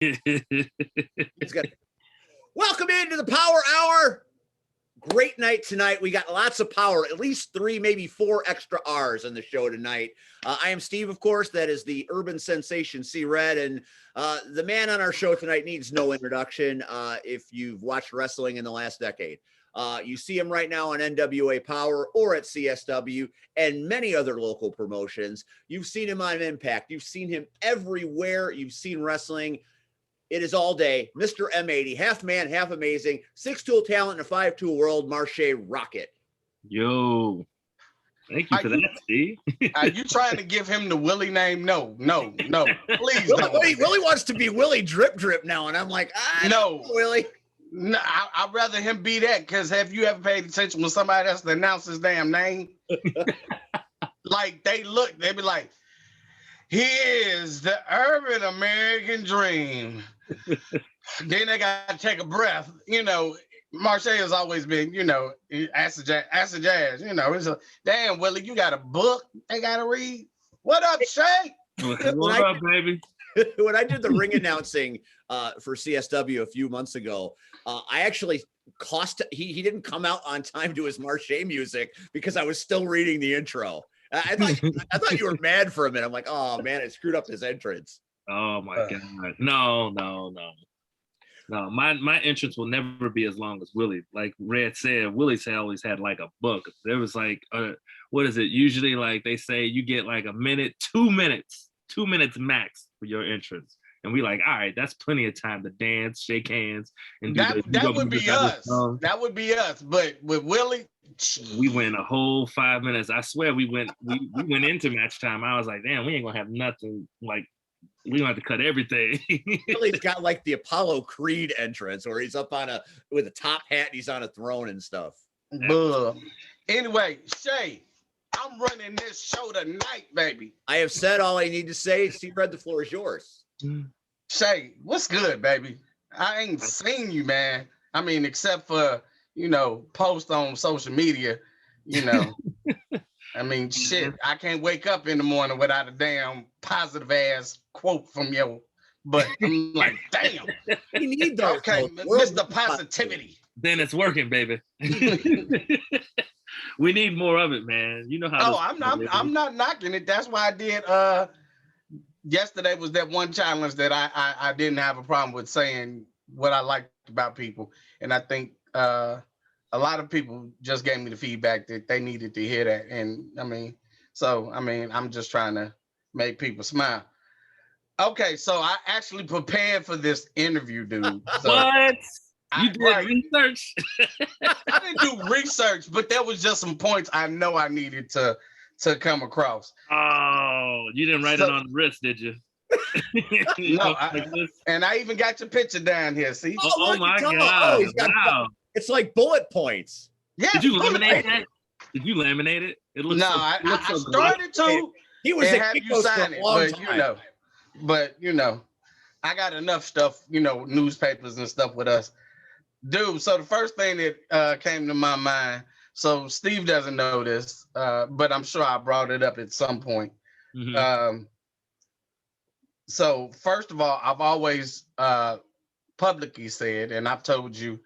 It's good. Welcome into the Power Hour. Great night tonight. We got lots of power, at least 3, maybe 4 extra R's on the show tonight. I am Steve, of course. That is the urban sensation C.Red. And the man on our show tonight needs no introduction if you've watched wrestling in the last decade. You see him right now on NWA Powerrr or at CSW and many other local promotions. You've seen him on Impact. You've seen him everywhere. You've seen wrestling. It is all day. Mr. M80, half man, half amazing, 6'2" talent in a 5'2" world, Marshe Rockett. Yo. Thank you for that, Steve. Are you trying to give him the Willie name? No. Please don't. Willie wants to be Willie Drip Drip now, and I'm like, no, Willie. No, I'd rather him be that, because have you ever paid attention when somebody else announced his damn name? Like, they be like, here's the urban American dream. Then they got to take a breath. You know, Marshe has always been, acid jazz. It's a, damn, Willie, you got a book they got to read? What up, Shay? What up, baby? When I did the ring announcing for CSW a few months ago, I actually he didn't come out on time to his Marshe music because I was still reading the intro. I thought you were mad for a minute. I'm like, oh man, it screwed up his entrance. Oh my God. No. My entrance will never be as long as Willie. Like Red said, Willie's always had like a book. There was like, what is it? Usually like they say you get like a minute, 2 minutes max for your entrance. And we like, all right, that's plenty of time to dance, shake hands, and do that would be us. That would be us. But with Willie, we went a whole 5 minutes. I swear we went into match time. I was like, damn, we ain't gonna have nothing. Like, we gonna have to cut everything. Willie's got like the Apollo Creed entrance, where he's up with a top hat and he's on a throne and stuff. Anyway, Shay, I'm running this show tonight, baby. I have said all I need to say. C.Red, the floor is yours. Shay, what's good, baby? I ain't seen you, man. I mean, except for, post on social media, I mean, shit, I can't wake up in the morning without a damn positive ass quote from you. But I'm like, damn. We need those. Okay, Mr. Positivity. Then it's working, baby. We need more of it, man. You know how. Oh, I'm not knocking it. That's why I did. Yesterday was that one challenge that I didn't have a problem with saying what I liked about people, and I think a lot of people just gave me the feedback that they needed to hear that. And I'm just trying to make people smile. Okay, so I actually prepared for this interview, dude. So what? You did research? I didn't do research, but there was just some points I know I needed to come across. Oh, you didn't write it on the wrist, did you? No, and I even got your picture down here. See? Oh my God! Wow. It's like bullet points. Yeah. Did you laminate that? Did you laminate it? It looks. No, I started to. He was and have you sign it, but I got enough stuff, newspapers and stuff with us, dude. So the first thing that came to my mind. So Steve doesn't know this, but I'm sure I brought it up at some point. Mm-hmm. So first of all, I've always publicly said, and I've told you,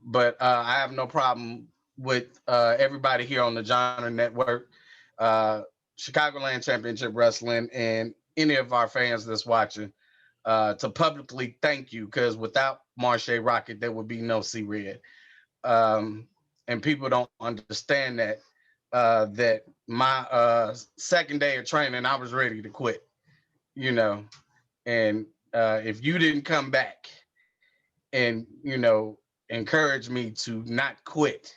but I have no problem with everybody here on the Genre Network, Chicagoland Championship Wrestling, and any of our fans that's watching, to publicly thank you, because without Marshe Rockett, there would be no C.Red. And people don't understand that my second day of training, I was ready to quit, and if you didn't come back and, encourage me to not quit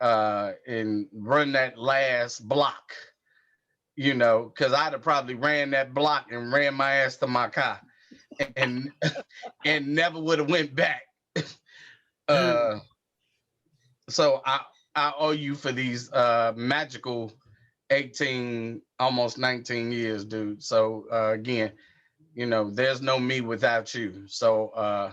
and run that last block, because I'd have probably ran that block and ran my ass to my car and never would have went back. So I owe you for these magical 18, almost 19 years, dude. So again, there's no me without you. So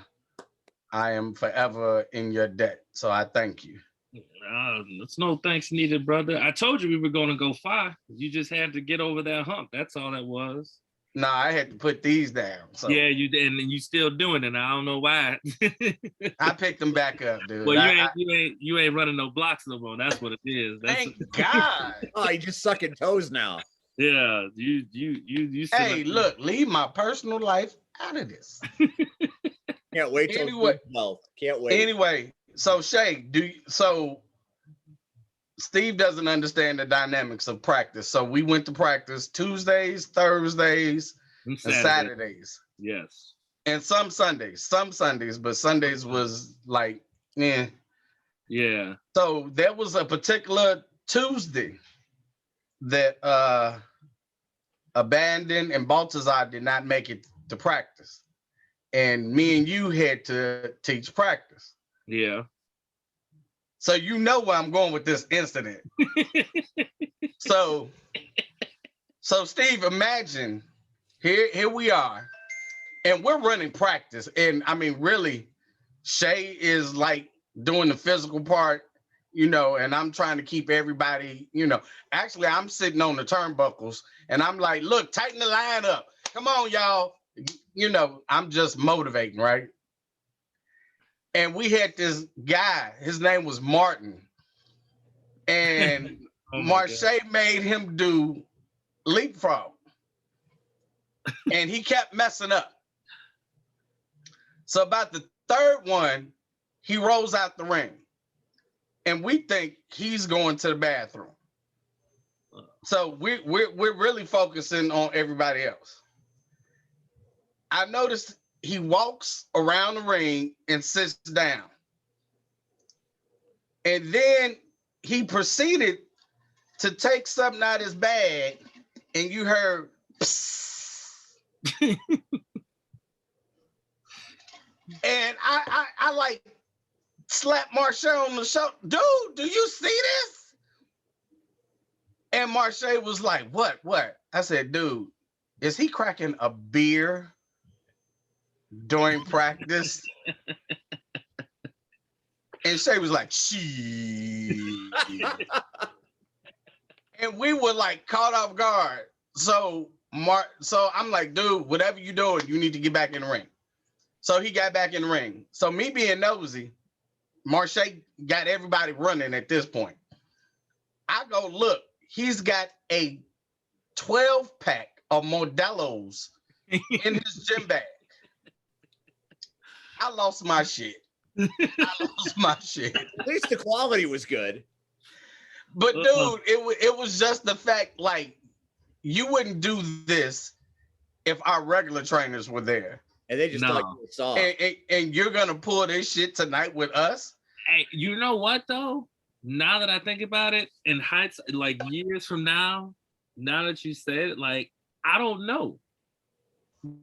I am forever in your debt. So I thank you. There's no thanks needed, brother. I told you we were going to go far. You just had to get over that hump. That's all that was. Nah, I had to put these down. So Yeah, you did, and you still doing it. I don't know why. I picked them back up, dude. Well, you ain't running no blocks no more. That's what it is. That's Thank God. Oh, you just sucking toes now. yeah. You. Hey, look, leave my personal life out of this. Can't wait till Anyway. 12. Can't wait. Anyway, so Shay, Steve doesn't understand the dynamics of practice. So we went to practice Tuesdays, Thursdays, and Saturdays. Yes. And some Sundays, but Sundays was like, yeah. Yeah. So there was a particular Tuesday that Abandon and Baltazar did not make it to practice. And me and you had to teach practice. Yeah. So you know where I'm going with this incident. So Steve, imagine here we are, and we're running practice. And I mean, really, Shay is like doing the physical part, and I'm trying to keep everybody, Actually, I'm sitting on the turnbuckles and I'm like, look, tighten the line up. Come on, y'all. I'm just motivating, right? And we had this guy, his name was Martin. And Marshe made him do leapfrog. And he kept messing up. So about the third one, he rolls out the ring. And we think he's going to the bathroom. So we're really focusing on everybody else. I noticed he walks around the ring and sits down. And then he proceeded to take something out of his bag, and you heard and I like slapped Marshe on the shoulder. Dude, do you see this? And Marshe was like, what? I said, dude, is he cracking a beer during practice? And Shay was like, she. And we were like caught off guard. So I'm like, dude, whatever you're doing, you need to get back in the ring. So he got back in the ring. So me being nosy, Marshe got everybody running at this point. I go, look, he's got a 12-pack of Modelo's in his gym bag. I lost my shit. At least the quality was good. But dude, it was just the fact, like, you wouldn't do this if our regular trainers were there. And they just like saw. And you're gonna pull this shit tonight with us? Hey, you know what though? Now that I think about it, in hindsight, like years from now that you said it, like, I don't know.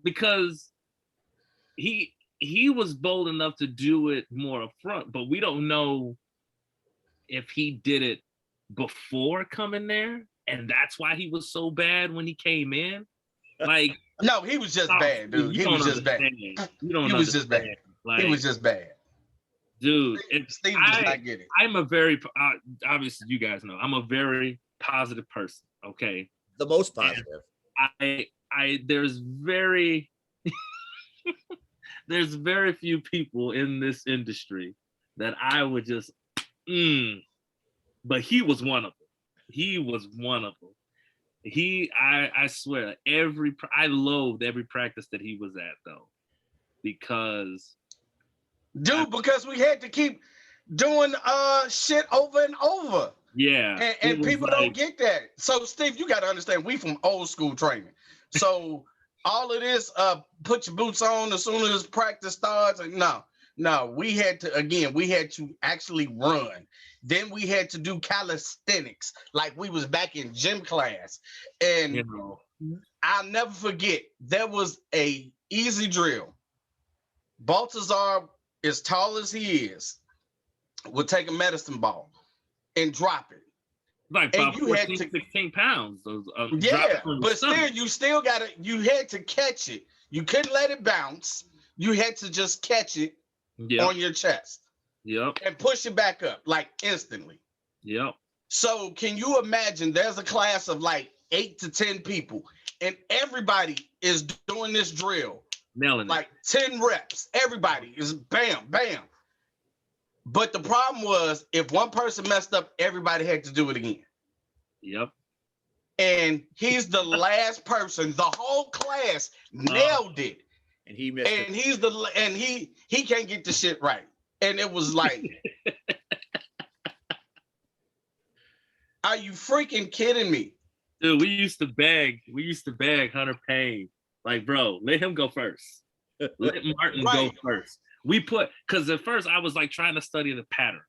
Because he was bold enough to do it more upfront, but we don't know if he did it before coming there, and that's why he was so bad when he came in. Like, no, he was just bad, dude. He was just bad. You don't. He was just bad. Like, he was just bad, dude. Steve does not get it. I'm a very obviously, you guys know, I'm a very positive person. Okay, the most positive. There's very there's very few people in this industry that I would just but he was one of them. I swear, I loathed every practice that he was at though, because we had to keep doing shit over and over. Yeah. And people don't get that. So Steve, you got to understand, we from old school training. So all of this, put your boots on as soon as practice starts. No, we had to actually run. Then we had to do calisthenics, like we was back in gym class. And I'll never forget, there was a easy drill. Baltazar, as tall as he is, would take a medicine ball and drop it. Like about 14, 16 pounds. Yeah, but still you had to catch it. You couldn't let it bounce. You had to just catch it on your chest. Yep. And push it back up, like instantly. Yep. So can you imagine there's a class of like 8 to 10 people. and everybody is doing this drill. Nailing it. Like 10 reps. Everybody is bam, bam. But the problem was, if one person messed up, everybody had to do it again. Yep. And he's the last person. The whole class nailed it. And he missed And it. he can't get the shit right. And it was like, are you freaking kidding me? Dude, we used to beg Hunter Payne. Like, bro, let him go first. Let Martin go first. Because at first I was like trying to study the pattern.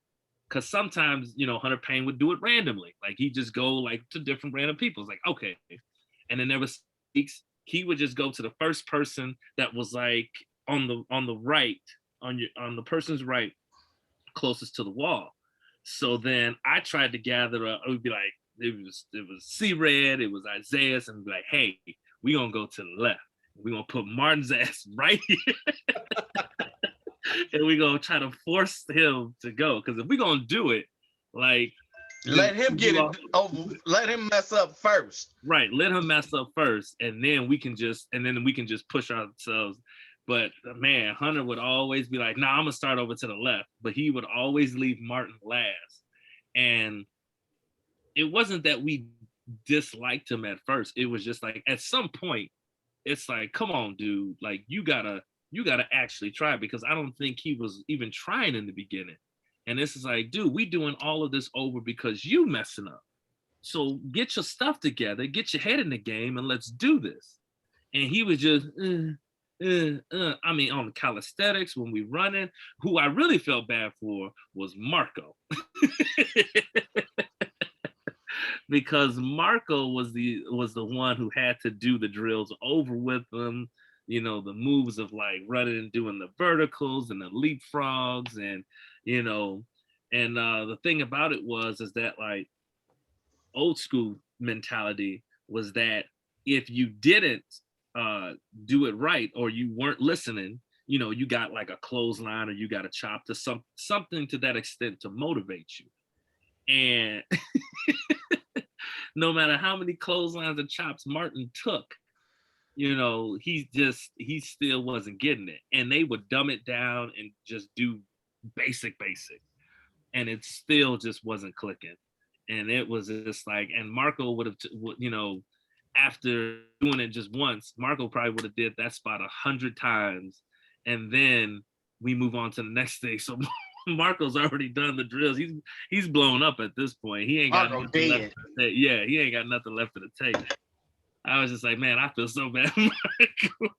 Because sometimes, Hunter Payne would do it randomly. Like, he'd just go like to different random people. It's like, okay. And then there was weeks, he would just go to the first person that was like on the right, on the person's right, closest to the wall. So then I tried to gather up, it would be like, it was C.Red, it was Isaiah, and be like, hey, we gonna go to the left. We're gonna put Martin's ass right here. And we're gonna try to force him to go. Because if we're gonna do it, like, let him get it over, let him mess up first. Right, let him mess up first, and then we can just push ourselves. But man, Hunter would always be like, nah, I'm gonna start over to the left. But he would always leave Martin last. And it wasn't that we disliked him at first. It was just like, at some point, it's like, come on, dude, like you gotta actually try, because I don't think he was even trying in the beginning. And this is like, dude, we doing all of this over because you messing up. So get your stuff together, get your head in the game, and let's do this. And he was just, I mean, on the calisthenics when we running, who I really felt bad for was Marco. Because Marco was the one who had to do the drills over with them, the moves of like running and doing the verticals and the leapfrogs, and the thing about it is that like old school mentality was that if you didn't do it right, or you weren't listening, you got like a clothesline, or you got a chop to something to that extent to motivate you. And no matter how many clotheslines and chops Martin took, he still wasn't getting it. And they would dumb it down and just do basic. And it still just wasn't clicking. And it was just like, and Marco would have, after doing it just once, Marco probably would have did that spot 100 times. And then we move on to the next thing. So Marco's already done the drills. He's blown up at this point. He ain't got nothing left to take. Yeah, he ain't got nothing left to take. I was just like, man, I feel so bad, Marco.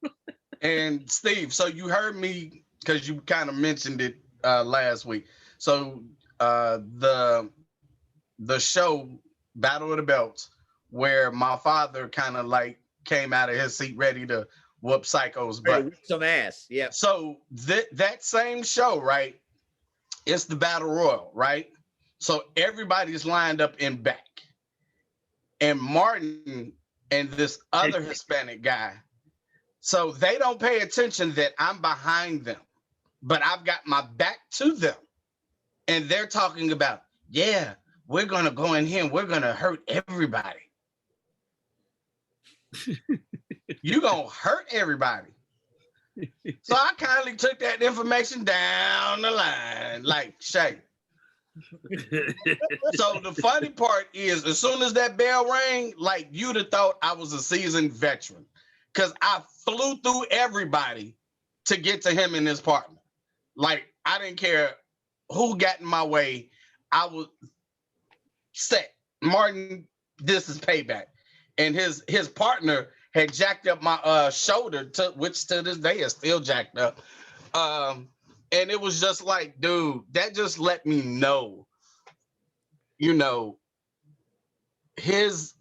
And Steve, so you heard me, because you kind of mentioned it last week. So the show Battle of the Belts, where my father kind of like came out of his seat ready to whoop Psycho's butt. Some ass, yeah. So that same show, right? It's the Battle Royal, right? So everybody's lined up in back. And Martin and this other Hispanic guy, so they don't pay attention that I'm behind them, but I've got my back to them. And they're talking about, yeah, we're going to go in here and we're going to hurt everybody. You're going to hurt everybody. So I kindly took that information down the line, like, Shay. So the funny part is, as soon as that bell rang, like, you'd have thought I was a seasoned veteran, because I flew through everybody to get to him and his partner. Like, I didn't care who got in my way. I was set. Martin, this is payback. And his partner had jacked up my shoulder, which to this day is still jacked up. And it was just like, dude, that just let me know, his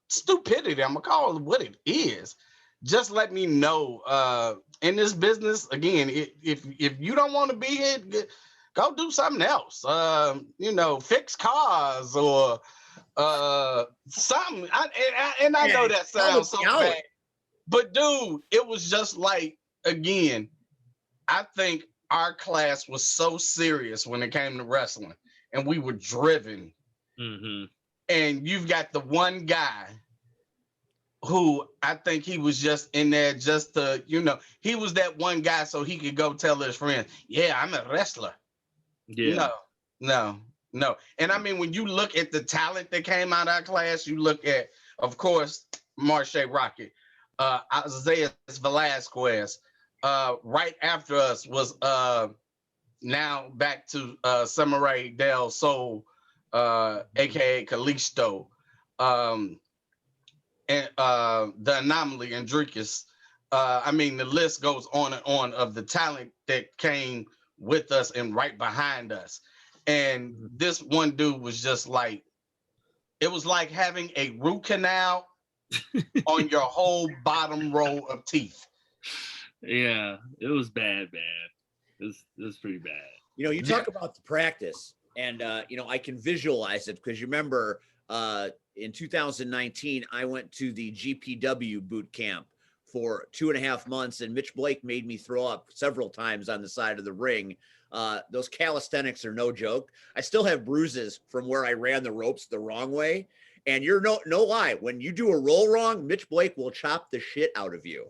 stupidity, I'm gonna call it what it is. Just let me know, in this business, again, if you don't want to be here, go do something else. Fix cars or something. I know that sounds so bad, but dude, it was just like, again, I think our class was so serious when it came to wrestling, and we were driven. Mm-hmm. And you've got the one guy who I think he was just in there just to, he was that one guy so he could go tell his friends, yeah, I'm a wrestler. Yeah. No. And I mean, when you look at the talent that came out of our class, you look at, of course, Marshe Rockett, Isaiah Velasquez. Right after us was now back to Samaray Del Sol, aka Kalisto, and the Anomaly and Dricus. I mean, the list goes on and on of the talent that came with us and right behind us. And this one dude was just like, it was like having a root canal on your whole bottom row of teeth. Yeah, it was bad. It was pretty bad. You talk about the practice, and I can visualize it because you remember in 2019, I went to the GPW boot camp for 2.5 months, and Mitch Blake made me throw up several times on the side of the ring. Those calisthenics are no joke. I still have bruises from where I ran the ropes the wrong way. And you're no lie. When you do a roll wrong, Mitch Blake will chop the shit out of you.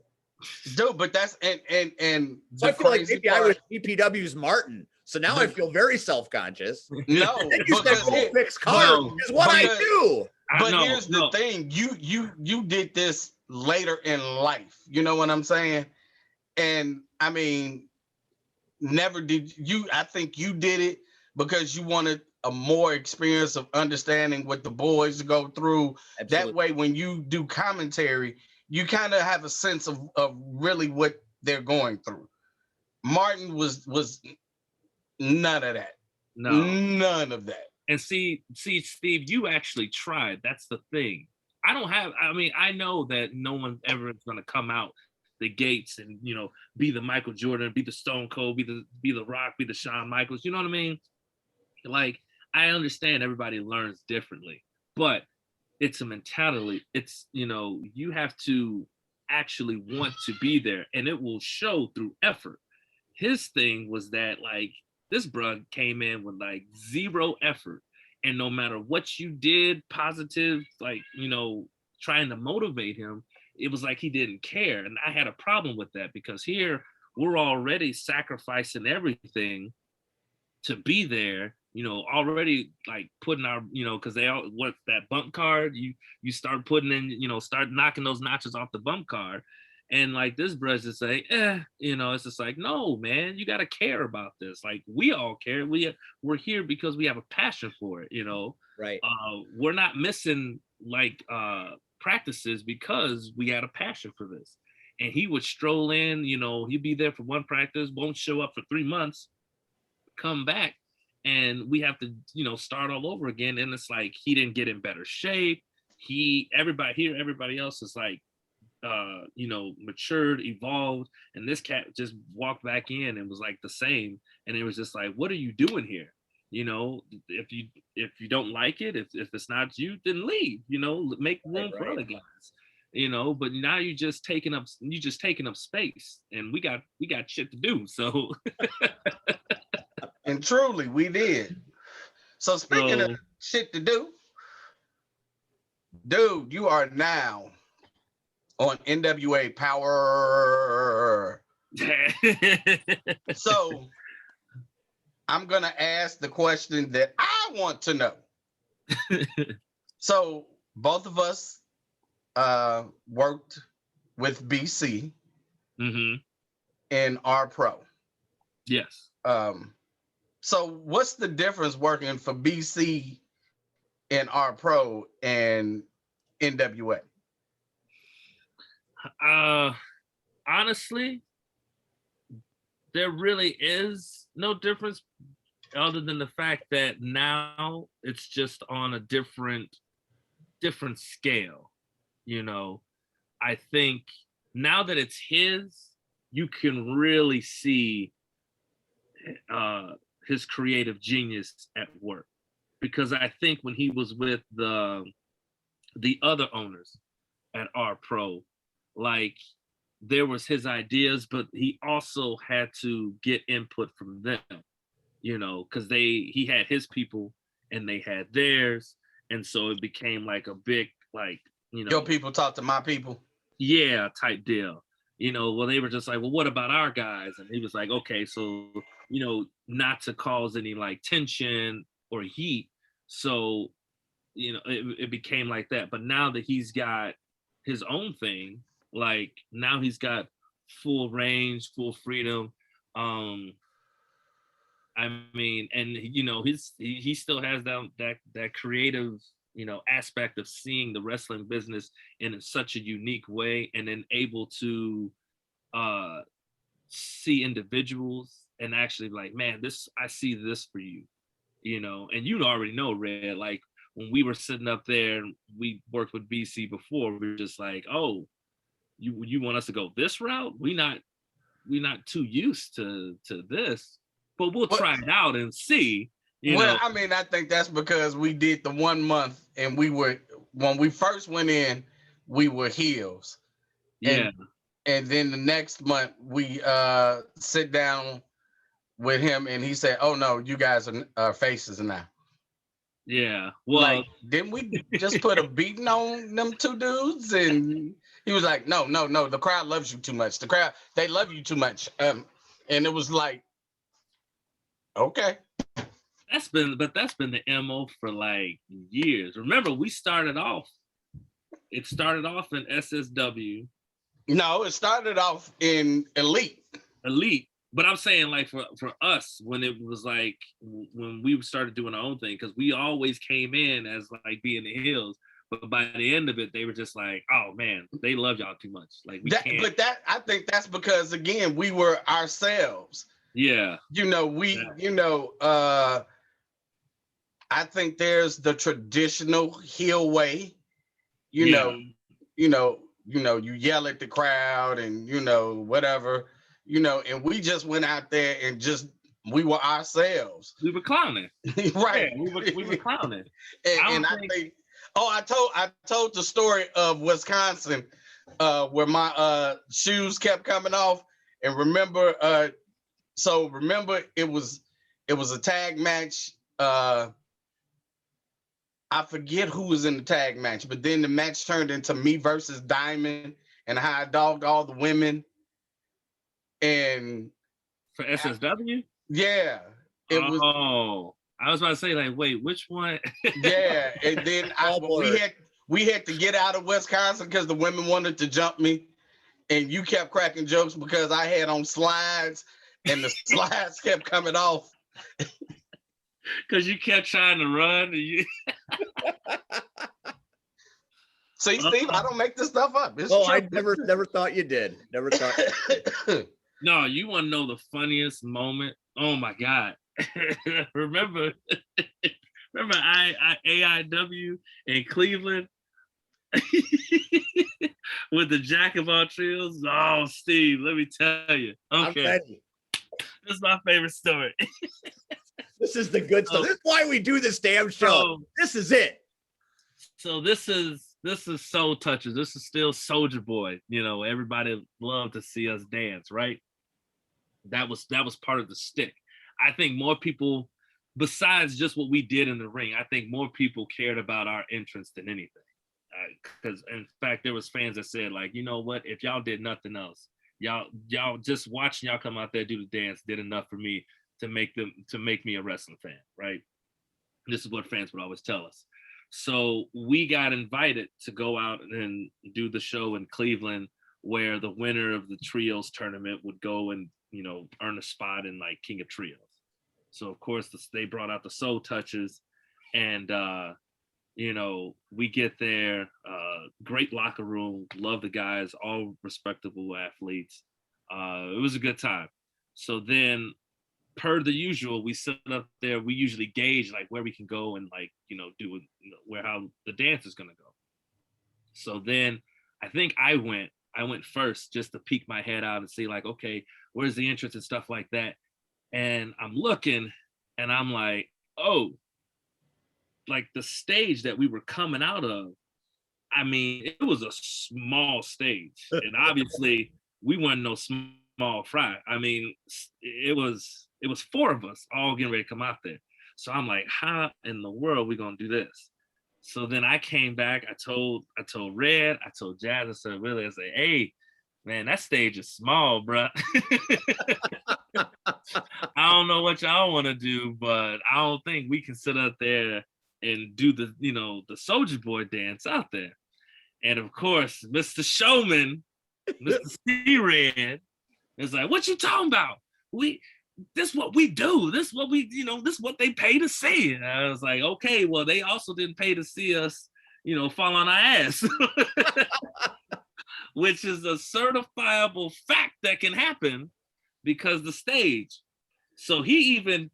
Dude, but that's and so I feel like maybe I was GPW's Martin. So now I feel very self-conscious. No, because that fixed card is what I do. But here's the thing: you did this later in life. You know what I'm saying? And I mean, never did you. I think you did it because you wanted a more experience of understanding what the boys go through. Absolutely. That way, when you do commentary, you kind of have a sense of really what they're going through. Martin was none of that. No, none of that. And see, Steve, you actually tried. That's the thing. I know that no one ever is going to come out the gates and, be the Michael Jordan, be the Stone Cold, be the Rock, be the Shawn Michaels. You know what I mean? Like, I understand everybody learns differently, but it's a mentality. It's, you have to actually want to be there, and it will show through effort. His thing was that, like, this bruh came in with like zero effort, and no matter what you did positive, like, trying to motivate him, it was like he didn't care. And I had a problem with that because here we're already sacrificing everything to be there, already like putting our, because they all, what, that bump card, you start putting in, start knocking those notches off the bump card. And like this brush just say, it's just like, no, man, you got to care about this. Like, we all care. We're here because we have a passion for it, Right. We're not missing like practices because we had a passion for this. And he would stroll in, he'd be there for one practice, won't show up for 3 months, come back, and we have to, start all over again. And it's like, he didn't get in better shape. Everybody else is like, matured, evolved, and this cat just walked back in and was like the same. And it was just like, what are you doing here? If you don't like it, if it's not you, then leave, make room for other guys, but now you're just taking up space, and we got shit to do. So and truly we did. So speaking of shit to do, dude, you are now on NWA Powerrr. So I'm going to ask the question that I want to know. So both of us worked with BC in our pro. Yes. So what's the difference working for BC in our pro and NWA? Honestly, there really is no difference other than the fact that now it's just on a different scale. I think now that it's his, you can really see his creative genius at work, because I think when he was with the other owners at our pro, like, there was his ideas, but he also had to get input from them, because he had his people and they had theirs. And so it became like a big, like, you know, Your people talk to my people. yeah, type deal. You know, well, they were just like, well, what about our guys? And he was like, okay, so, you know, not to cause any like tension or heat. So, you know, it became like that. But now that he's got his own thing, like now he's got full range, full freedom. I mean, and you know, he still has that creative, you know, aspect of seeing the wrestling business in such a unique way, and then able to uh see individuals and actually like, man, this, I see this for you, you know. And you already know, Red, like when we were sitting up there and we worked with BC before, we were just like, oh, you want us to go this route? We not too used to this, but we'll try it out and see. You Well, know, I mean, I think that's because we did the 1 month, and when we first went in, we were heels. yeah, And then the next month we sit down with him, and he said, "Oh no, you guys are faces now." yeah. Like, Well, didn't we just put a beating on them two dudes? And he was like, "No, no, no. The crowd loves you too much. The crowd, they love you too much." And it was like, okay. that's been the MO for like years. Remember, it started off in SSW No, it started off in Elite. Elite. But I'm saying like for us, when it was like when we started doing our own thing, because we always came in as like being the heels, but by the end of it, they were just like, oh man, they love y'all too much. Like we can't. But I think that's because again, we were ourselves. Yeah. You know, I think there's the traditional heel way. You Yeah. know, you yell at the crowd and whatever, and we just went out there and we were ourselves. We were clowning. Right. Yeah, we were clowning. And I think I told the story of Wisconsin, where my shoes kept coming off. And remember, it was a tag match. I forget who was in the tag match, but then the match turned into me versus Diamond, and how I dogged all the women. And For SSW? yeah, it was. Oh, I was about to say, like, wait, which one? Yeah, and then we had to get out of Wisconsin because the women wanted to jump me, and you kept cracking jokes because I had on slides, and the slides kept coming off. Because you kept trying to run. And you... See, Steve, I don't make this stuff up. It's Oh, true. I never thought you did. Never thought. No, you want to know the funniest moment? Oh my God. remember AIW in Cleveland with the Jack of all trades? Oh, Steve, let me tell you. Okay. This is my favorite story. This is the good stuff. This is why we do this damn show. This is it. So this is Soul Touchers. This is still Soldier Boy. You know, everybody loved to see us dance, right? That was part of the stick. I think more people, besides just what we did in the ring, I think more people cared about our entrance than anything. Because in fact, there was fans that said, like, you know what? If y'all did nothing else, y'all just watching y'all come out there do the dance did enough for me to make me a wrestling fan, right? This is what fans would always tell us. So we got invited to go out and do the show in Cleveland, where the winner of the trios tournament would go and, you know, earn a spot in like King of Trios. So of course they brought out the Soul Touchers, and you know, we get there, great locker room, love the guys, all respectable athletes. It was a good time. So then, per the usual, we sit up there. We usually gauge like where we can go and like, you know, do where how the dance is gonna go. So then I think I went first just to peek my head out and see like, okay, where's the entrance and stuff like that. And I'm looking and I'm like, oh, like the stage that we were coming out of, I mean, it was a small stage. And obviously we weren't no small fry. I mean, it was 4 of us all getting ready to come out there. So I'm like, how in the world are we gonna do this? So then I came back. I told Red, I told Jazz, I said, Willie, I said, hey, man, that stage is small, bro. I don't know what y'all want to do, but I don't think we can sit up there and do the, the Soulja Boy dance out there. And of course, Mr. Showman, Mr. C.Red, is like, what you talking about? This what we do. This what we, this what they pay to see. And I was like, okay, well, they also didn't pay to see us, fall on our ass. Which is a certifiable fact that can happen because the stage. So he even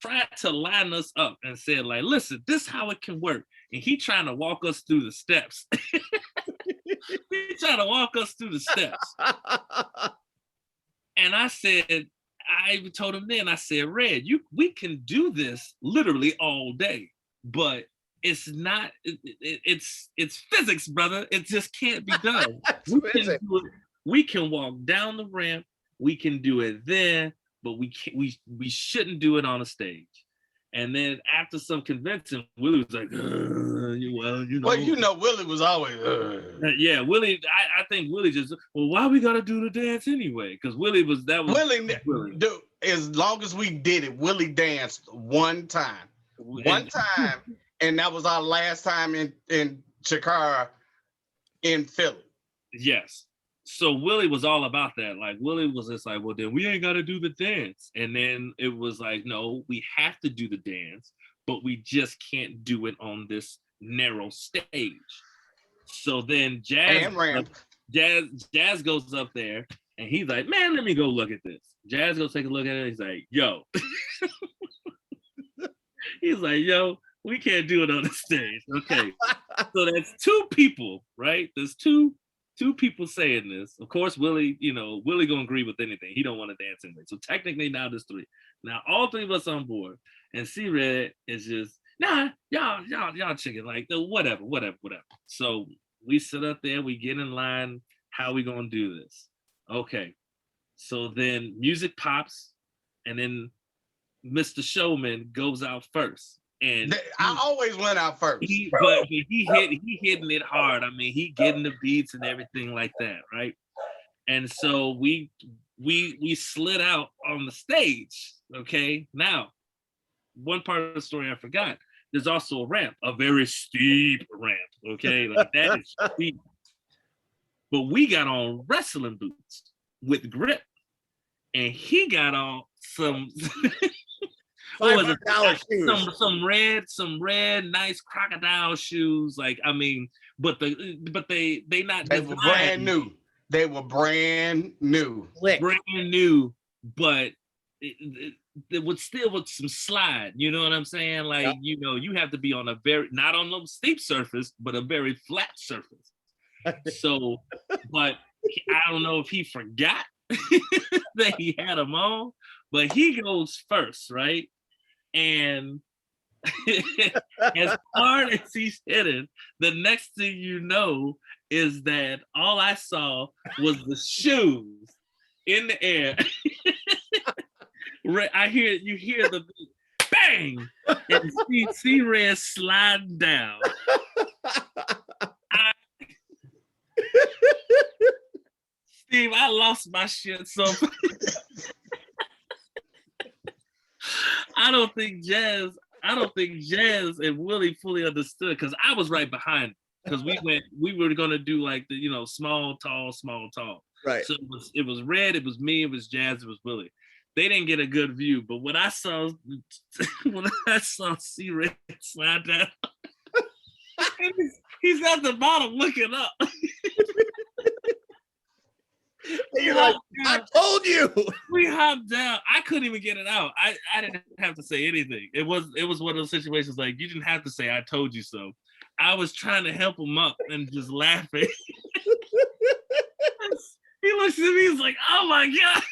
tried to line us up and said, like, listen, this is how it can work. And he trying to walk us through the steps. He trying to walk us through the steps. And I even told him then, I said, Red, we can do this literally all day, but it's not, it's physics, brother. It just can't be done. We can walk down the ramp, we can do it there, but we shouldn't do it on a stage. And then after some convincing, Willie was like, Willie was always, Yeah, Willie, I think Willie just, well, why we gotta do the dance anyway? Because Willie, dude, as long as we did it, Willie danced one time, and that was our last time in Chikara in Philly. Yes. So Willie was all about that. Like, Willie was just like, well, then we ain't got to do the dance. And then it was like, no, we have to do the dance, but we just can't do it on this narrow stage. So then Jazz goes up there and he's like, man, let me go look at this. Jazz goes take a look at it. He's like, yo. He's like, yo, we can't do it on the stage. Okay. So that's two people, right? There's two people saying this. Of course, Willie, Willie gonna agree with anything. He don't want to dance anyway. So technically now there's three. Now all three of us on board. And C.Red is just, nah, y'all chicken, like whatever. So we sit up there, we get in line. How we gonna do this? Okay. So then music pops, and then Mr. Showman goes out first. And I always went out first. He hitting it hard. I mean, he getting the beats and everything like that, right? And so we slid out on the stage. Okay. Now, one part of the story I forgot. There's also a ramp, a very steep ramp. Okay, like that is steep. But we got on wrestling boots with grip, and he got on some. $500 shoes. Some red, nice crocodile shoes. Like, I mean, but they were brand new. They were brand new. Brand new, but it would still with some slide. You know what I'm saying? Like, you have to be on not on a steep surface, but a very flat surface. So, but I don't know if he forgot that he had them on, but he goes first, right? And as hard as he's hitting, the next thing you know is that all I saw was the shoes in the air. You hear the bang, and C.Red sliding down. Steve, I lost my shit so I don't think Jazz and Willie fully understood, because I was right behind, because we were gonna do like the small, tall. Right. So it was Red, it was me, it was Jazz, it was Willie. They didn't get a good view, but when I saw C.Red slide down, he's at the bottom looking up. You're like, I told you. We hopped down. I couldn't even get it out. I didn't have to say anything. It was one of those situations like you didn't have to say I told you so. I was trying to help him up and just laughing. He looks at me, he's like, oh my God.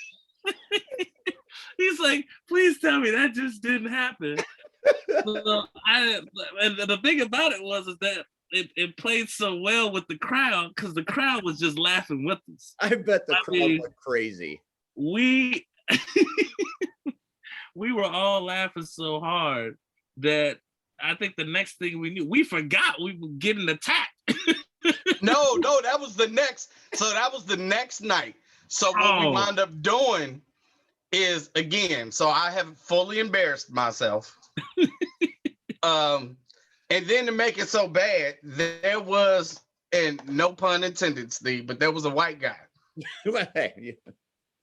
He's like, please tell me that just didn't happen. And the thing about it was that it played so well with the crowd, because the crowd was just laughing with us. I bet the crowd went crazy. We were all laughing so hard that I think the next thing we knew, we forgot we were getting attacked. No, that was the next. So that was the next night. So what we wound up doing is, again, so I have fully embarrassed myself. And then to make it so bad, there was, and no pun intended, Steve, but there was a white guy.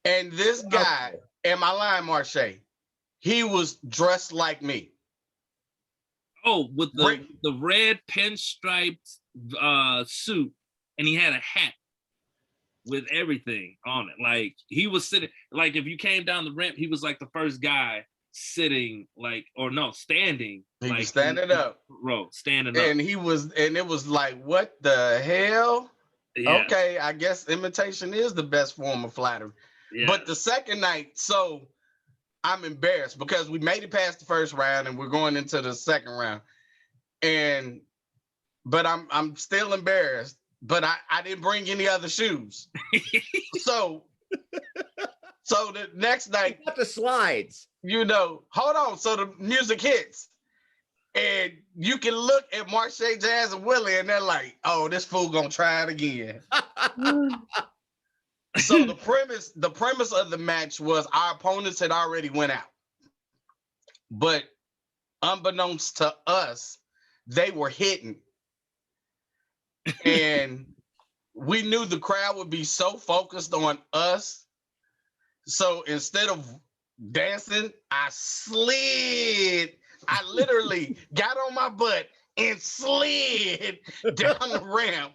And this guy, am I lying, Marshe? He was dressed like me. Oh, with the red pinstriped suit, and he had a hat with everything on it. Like he was sitting, like if you came down the ramp, he was like the first guy sitting, like, or no, standing. He like was standing up. Standing up. And he was, and it was like, what the hell? Yeah. Okay, I guess imitation is the best form of flattery. Yeah. But the second night, so I'm embarrassed because we made it past the first round and we're going into the second round. But I'm still embarrassed, but I didn't bring any other shoes. So the next night, got the slides. You know, hold on. So the music hits. And you can look at Marshe, Jazz, and Willie, and they're like, "Oh, this fool gonna try it again." So the premise of the match was our opponents had already went out, but unbeknownst to us, they were hitting, and we knew the crowd would be so focused on us. So instead of dancing, I slid. I literally got on my butt and slid down the ramp.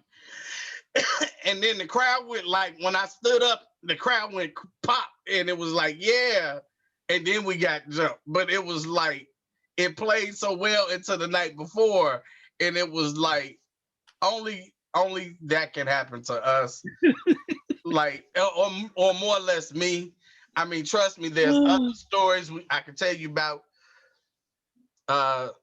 And then the crowd went, like, when I stood up, the crowd went pop, and it was like, yeah. And then we got jumped. But it was like, it played so well into the night before, and it was like, only that can happen to us. Like, or more or less me. I mean, trust me, there's other stories I can tell you about.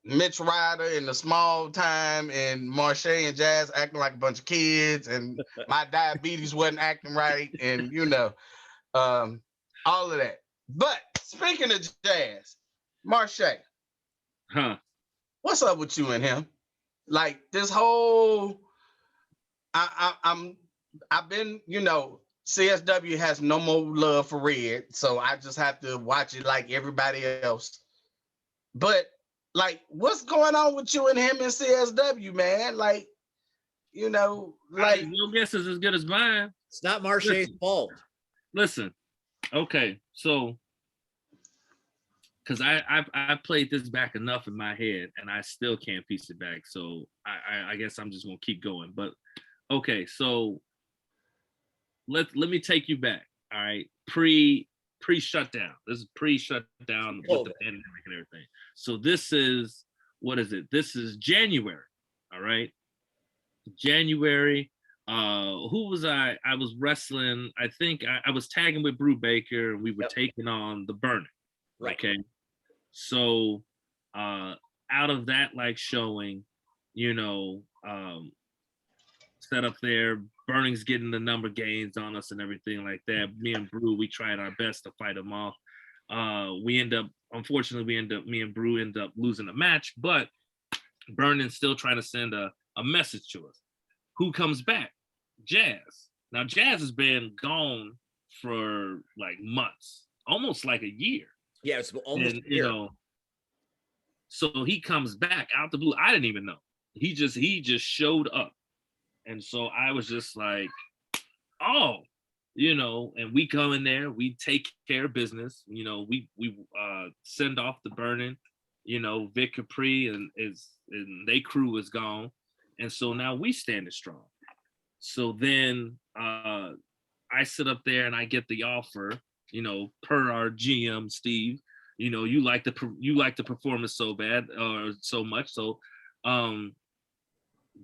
Mitch Ryder in the small time, and Marshe and Jazz acting like a bunch of kids, and my diabetes wasn't acting right, and all of that. But speaking of Jazz, Marshe, what's up with you and him? Like this whole, I've been, CSW has no more love for Red, so I just have to watch it like everybody else. But like, what's going on with you and him in CSW, man? Like, like your guess is as good as mine. It's not Marshe's fault. Listen, okay, so because I played this back enough in my head, and I still can't piece it back. So I guess I'm just gonna keep going. But okay, so let me take you back. All right, pre-shutdown. This is pre-shutdown with the pandemic and everything. So this is, what is it? This is January. All right. January. Who was I? I was wrestling. I think I was tagging with Brew Baker, and we were taking on the Burning. Right. Okay. So out of that, like, showing, set up there, Burning's getting the number gains on us and everything like that. Me and Brew, we tried our best to fight them off. Me and Brew end up losing the match, but Burning's still trying to send a message to us. Who comes back? Jazz. Now, Jazz has been gone for like months, almost like a year. Yeah, it's almost a year. So he comes back out the blue. I didn't even know. He just showed up. And so I was just like, oh, and we come in there, we take care of business. We send off the Burning, Vic Capri and they crew is gone. And so now we standing strong. So then I sit up there and I get the offer, per our GM, Steve, you like the performance so bad or so much. So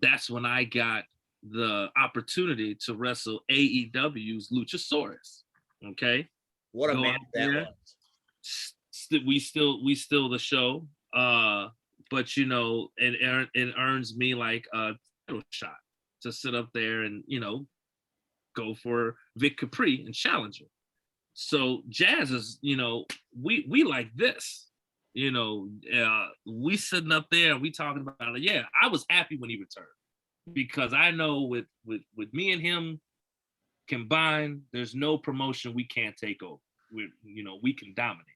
that's when I got the opportunity to wrestle AEW's Luchasaurus. Okay, what a man that was. We still the show, but it earns me like a title shot to sit up there and go for Vic Capri and challenge him. So Jazz is, we like this. we sitting up there and we talking about it. Yeah, I was happy when he returned because I know with me and him combined, there's no promotion we can't take over. We can dominate.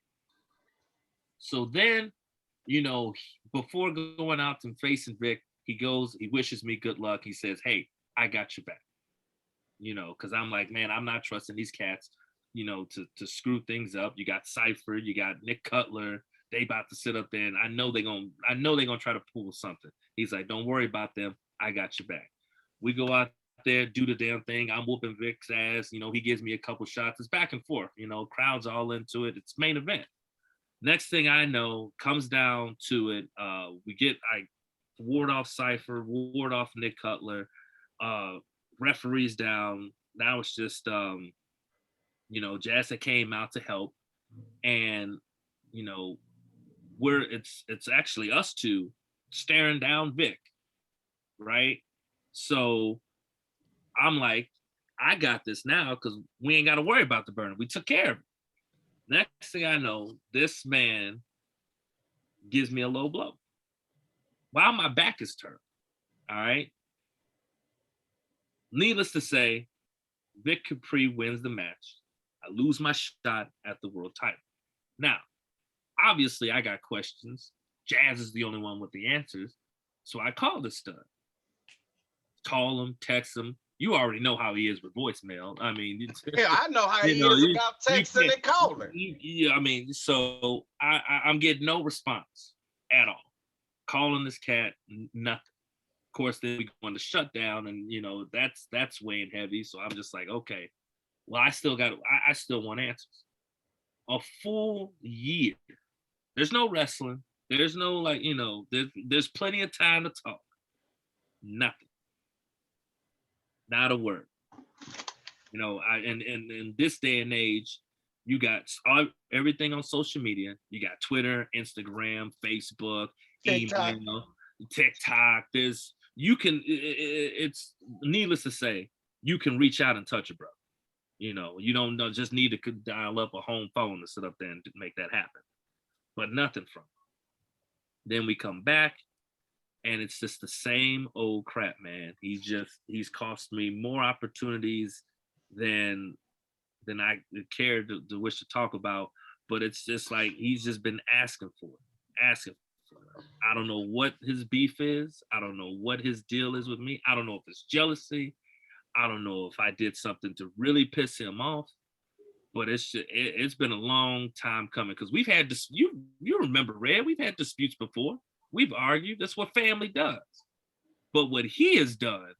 So then, before going out and facing Vic, he wishes me good luck. He says, "Hey, I got your back." Because I'm like, man, I'm not trusting these cats, to screw things up. You got Cypher, you got Nick Cutler. They about to sit up there, and I know they're gonna try to pull something. He's like, "Don't worry about them. I got your back." We go out there, do the damn thing. I'm whooping Vic's ass. He gives me a couple shots. It's back and forth. Crowd's all into it. It's main event. Next thing I know, comes down to it. I ward off Cypher, ward off Nick Cutler, referees down. Now it's just Jazz that came out to help, and it's actually us two staring down Vic, right? So I'm like, I got this now because we ain't got to worry about the burner. We took care of it. Next thing I know, this man gives me a low blow while my back is turned. All right. Needless to say, Vic Capri wins the match. I lose my shot at the world title. Now, obviously, I got questions. Jazz is the only one with the answers. So I call the stud. Call him, text him. You already know how he is with voicemail. I mean, yeah, I know how he is about texting and calling. Yeah, I mean, so I'm getting no response at all. Calling this cat, nothing. Of course, then we go into shutdown, and that's weighing heavy. So I'm just like, okay, well, I still want answers. A full year. There's no wrestling. There's no there's plenty of time to talk. Nothing. Not a word. And in this day and age, you got everything on social media. You got Twitter, Instagram, Facebook, email, TikTok. It's needless to say, you can reach out and touch a brother. You don't just need to dial up a home phone to sit up there and make that happen. But nothing from it. Then we come back, and it's just the same old crap, man. He's cost me more opportunities than I care to wish to talk about. But it's just like he's just been asking for it. I don't know what his beef is. I don't know what his deal is with me. I don't know if it's jealousy. I don't know if I did something to really piss him off. But it's been a long time coming because we've had this. You remember, Red? We've had disputes before. We've argued. That's what family does. But what he has done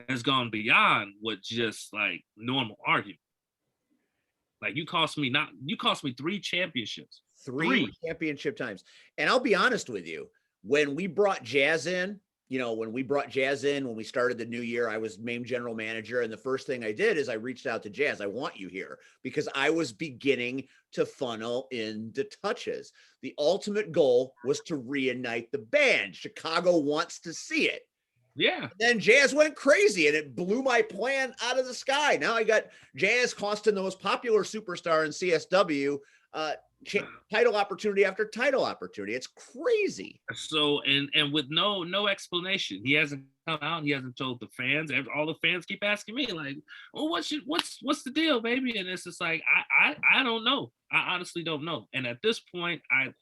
has gone beyond what just like normal argument. Like you cost me 3 championships. Three championship times. And I'll be honest with you, when we brought Jazz in, when we started the new year, I was named general manager. And the first thing I did is I reached out to Jazz. I want you here because I was beginning to funnel into touches. The ultimate goal was to reunite the band. Chicago wants to see it. Yeah. And then Jazz went crazy and it blew my plan out of the sky. Now I got Jazz costing the most popular superstar in CSW title opportunity after title opportunity. It's crazy. So and with no explanation. He hasn't come out. He hasn't told the fans. All the fans keep asking me like, "Oh, what's the deal, baby?" And it's just like I don't know. I honestly don't know. And at this point, I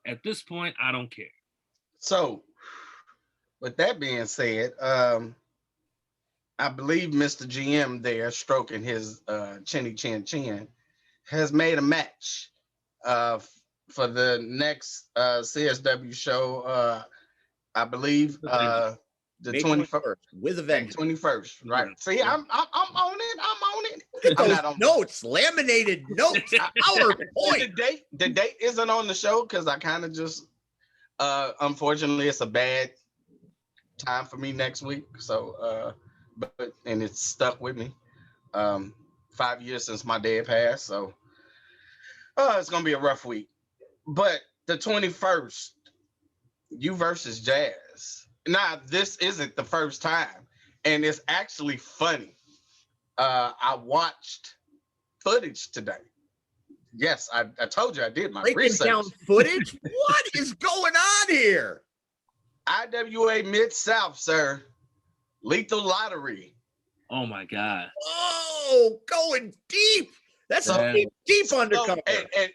don't care. So, with that being said, I believe Mr. GM there, stroking his chinny chin, has made a match for the next CSW show. I believe the 21st with a vengeance. 21st, right? See, I'm on it. I'm on it. Look at those notes, laminated notes. PowerPoint. The date isn't on the show because I kind of just unfortunately it's a bad time for me next week. So but it's stuck with me. 5 years since my dad passed, so it's gonna be a rough week. But the 21st, you versus Jazz. Now, this isn't the first time, and it's actually funny. I watched footage today. Yes, I told you I did my Breaking research. down footage. What is going on here? IWA Mid-South, sir. Lethal Lottery. Oh my God. Oh, going deep. That's So- a deep undercover.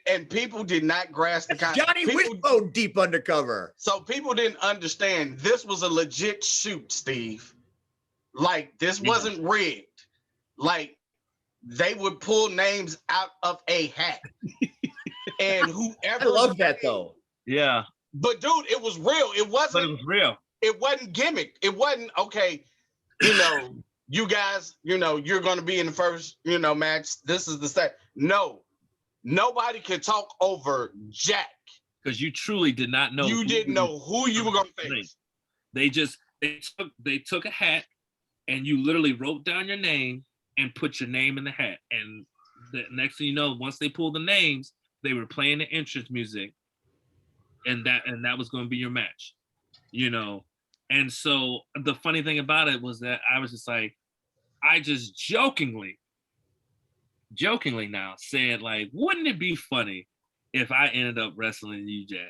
And people did not grasp the That's concept. Johnny People- Wishbone deep undercover. So people didn't understand this was a legit shoot, Steve. Like this Yeah. wasn't rigged. Like they would pull names out of a hat. And whoever I love that though. Yeah, But dude, it was real. It but it wasn't was real. it wasn't gimmick. It wasn't okay, you know, you guys, you know, you're gonna be in the first, you know, match. This is the set. No, nobody could talk over Jack. Because you truly did not know. You didn't know who you were gonna face. They took a hat and you literally wrote down your name and put your name in the hat. And the next thing you know, once they pulled the names, they were playing the entrance music, and that was going to be your match, you know. And so the funny thing about it was that I was just like, I just jokingly now said, like, wouldn't it be funny if I ended up wrestling you, Jazz?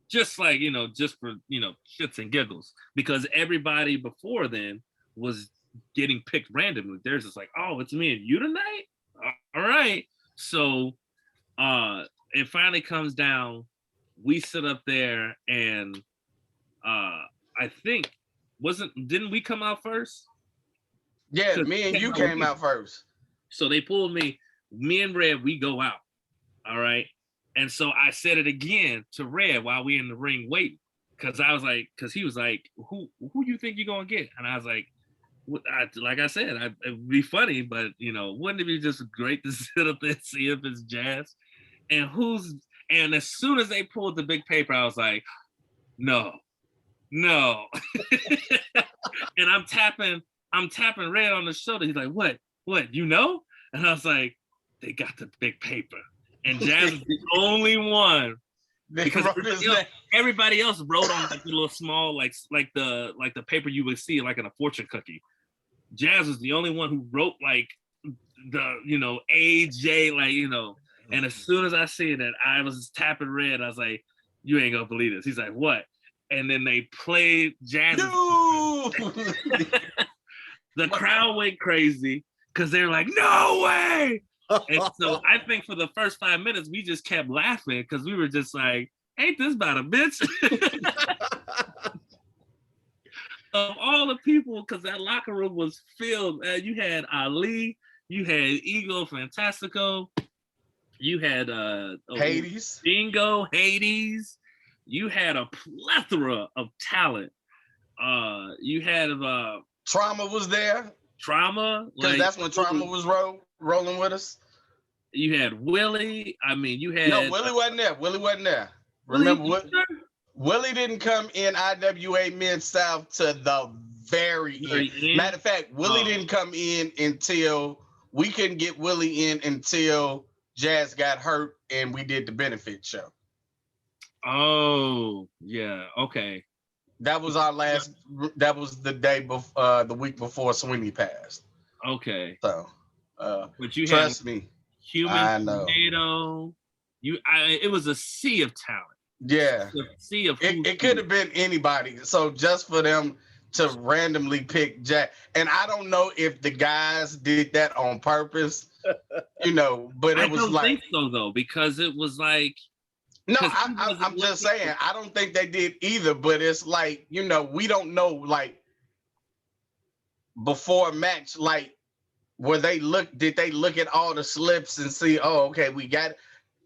Just like, you know, just for, you know, shits and giggles, because everybody before then was getting picked randomly. There's just like, oh, it's me and you tonight? All right. So it finally comes down. We sit up there and I think didn't we come out first? Yeah, me and you came out first. So they pulled me and Red, we go out. All right. And so I said it again to Red while we in the ring waiting. Cause I was like, cause he was like, who you think you're gonna get? And I was like, like I said, it'd be funny, but you know, wouldn't it be just great to sit up there and see if it's Jazz? And as soon as they pulled the big paper, I was like, no. And I'm tapping Red on the shoulder. He's like, what, you know? And I was like, they got the big paper. And Jazz is the only one, because everybody else wrote on like the little small, like the paper you would see like in a fortune cookie. Jazz was the only one who wrote like the, you know, AJ, like, you know. And as soon as I see that, I was tapping Red. I was like, you ain't gonna believe this. He's like, what? And then they played Jazz. No! The crowd went crazy because they're like, no way. And so I think for the first 5 minutes, we just kept laughing because we were just like, ain't this about a bitch? Of all the people, because that locker room was filled. You had Ali, you had Ego Fantastico, you had Hades, Bingo, Hades. You had a plethora of talent. You had Trauma was there. Trauma, because like, that's when Trauma was rolling with us. You had Willie. I mean, you had Willie wasn't there. Willie wasn't there. Remember, Willie didn't come in IWA Mid-South to the very end. Matter of fact, Willie didn't come in until we couldn't get Willie in until Jazz got hurt and we did the benefit show. Oh, yeah. Okay. That was our last. That was the day before, the week before Sweeney passed. Okay. So, but you trust had me, Human Tornado. It was a sea of talent. Yeah. A sea of it could have been anybody. So just for them to randomly pick Jack, and I don't know if the guys did that on purpose, you know. But it was I don't like, think so though, because it was like. No, I'm just saying, I don't think they did either, but it's like, you know, we don't know, like, before a match, like, did they look at all the slips and see, oh, okay,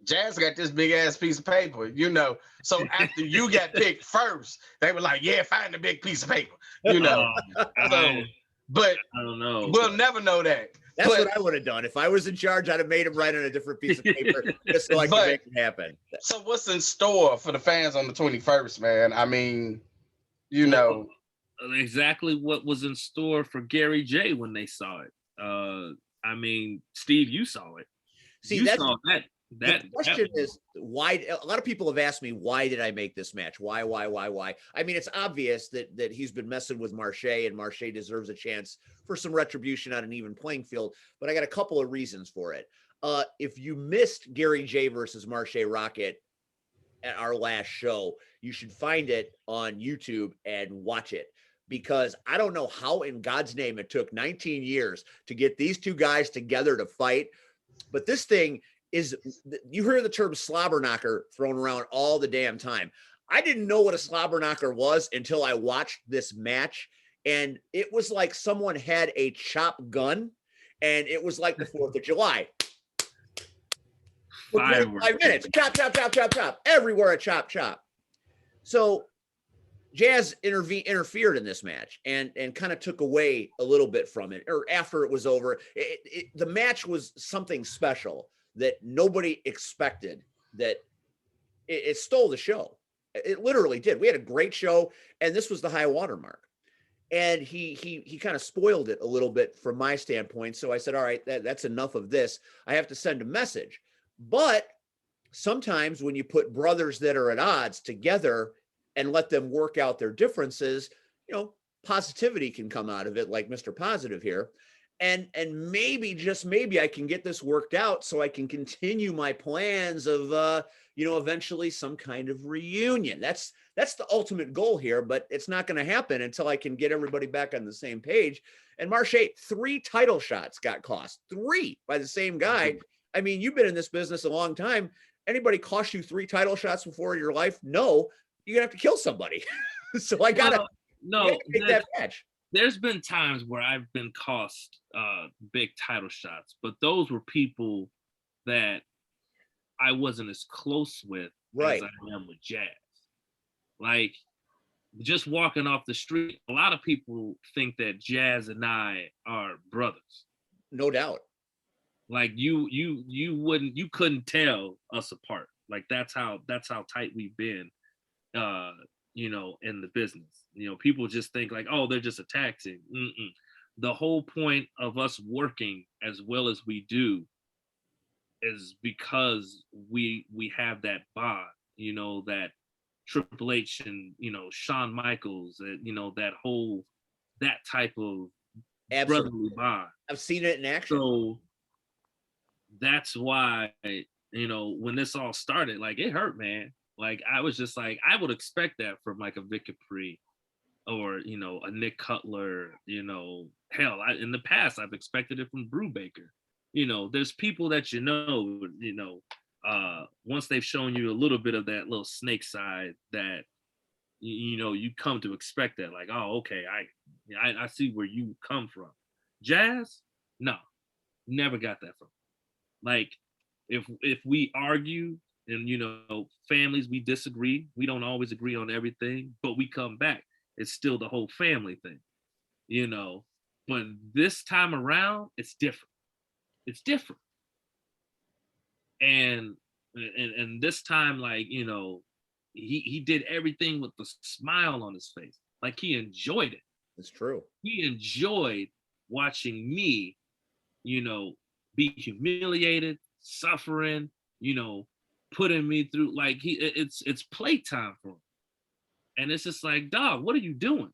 Jazz got this big ass piece of paper, you know, so after you got picked first, they were like, yeah, find the big piece of paper, you know, but I don't know. We'll never know that. That's what I would have done. If I was in charge, I'd have made him write on a different piece of paper just so I could make it happen. So what's in store for the fans on the 21st, man? I mean, you know. Exactly what was in store for Gary J when they saw it. I mean, Steve, you saw it. See, saw that. The question is why. A lot of people have asked me, why did I make this match? Why? I mean, it's obvious that he's been messing with Marshe, and Marshe deserves a chance for some retribution on an even playing field. But I got a couple of reasons for it. If you missed Gary J versus Marshe Rockett at our last show, you should find it on YouTube and watch it, because I don't know how in God's name it took 19 years to get these two guys together to fight. But this thing is, you hear the term slobber knocker thrown around all the damn time. I didn't know what a slobber knocker was until I watched this match. And it was like someone had a chop gun, and it was like the 4th of July. 5 minutes. Chop, chop, chop, chop, chop. Everywhere a chop, chop. So Jazz interfered in this match and kind of took away a little bit from it. Or after it was over, the match was something special that nobody expected. That it stole the show. It literally did. We had a great show, and this was the high water mark. And he kind of spoiled it a little bit from my standpoint. So I said, all right, that's enough of this. I have to send a message. But sometimes when you put brothers that are at odds together and let them work out their differences, you know, positivity can come out of it, like Mr. Positive here. And maybe, just maybe, I can get this worked out so I can continue my plans of, eventually some kind of reunion. That's the ultimate goal here, but it's not going to happen until I can get everybody back on the same page. And Marshe, 3 title shots got cost, 3 by the same guy. I mean, you've been in this business a long time. Anybody cost you 3 title shots before in your life? No, you're gonna have to kill somebody. So I gotta take that match. There's been times where I've been cost big title shots, but those were people that I wasn't as close with as I am with Jazz. Like, just walking off the street, a lot of people think that Jazz and I are brothers. No doubt. Like you couldn't tell us apart. Like that's how tight we've been, in the business. People just think like, oh, they're just a tag team. The whole point of us working as well as we do is because we have that bond, that Triple H and, Shawn Michaels, that type of brotherly bond. I've seen it in action. So that's why, when this all started, like, it hurt, man. Like, I was just like, I would expect that from like a Vic Capri or, a Nick Cutler, hell, in the past, I've expected it from Brubaker. There's people that, once they've shown you a little bit of that little snake side that, you come to expect that, like, oh, okay, I see where you come from. Jazz, no, never got that from. Like, if we argue and, families, we disagree, we don't always agree on everything, but we come back, it's still the whole family thing, but this time around, it's different. It's different. And this time, like, he did everything with a smile on his face. Like, he enjoyed it. It's true. He enjoyed watching me, be humiliated, suffering, putting me through, like, it's playtime for him. And it's just like, dog, what are you doing?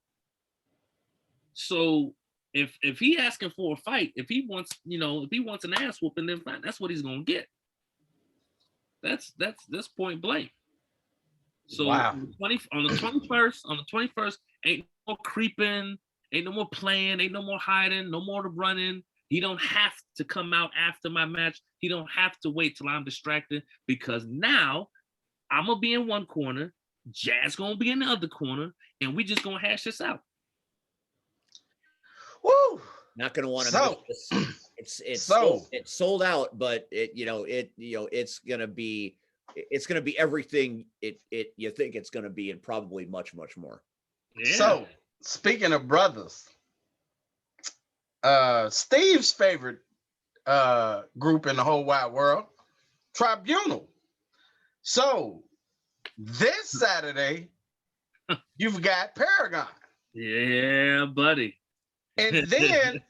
So if he asking for a fight, if he wants an ass whooping, then fine, that's what he's gonna get. That's point blank. So wow. on the 21st, ain't no creeping, ain't no more playing, ain't no more hiding, no more to running. He don't have to come out after my match. He don't have to wait till I'm distracted, because now I'm gonna be in one corner, Jazz gonna be in the other corner, and we just gonna hash this out. Woo! Not gonna want to miss this. It's sold out, but it's gonna be everything you think it's gonna be, and probably much, much more. Yeah. So speaking of brothers, Steve's favorite group in the whole wide world, Tribunal. So this Saturday, you've got Paragon. Yeah, buddy. And then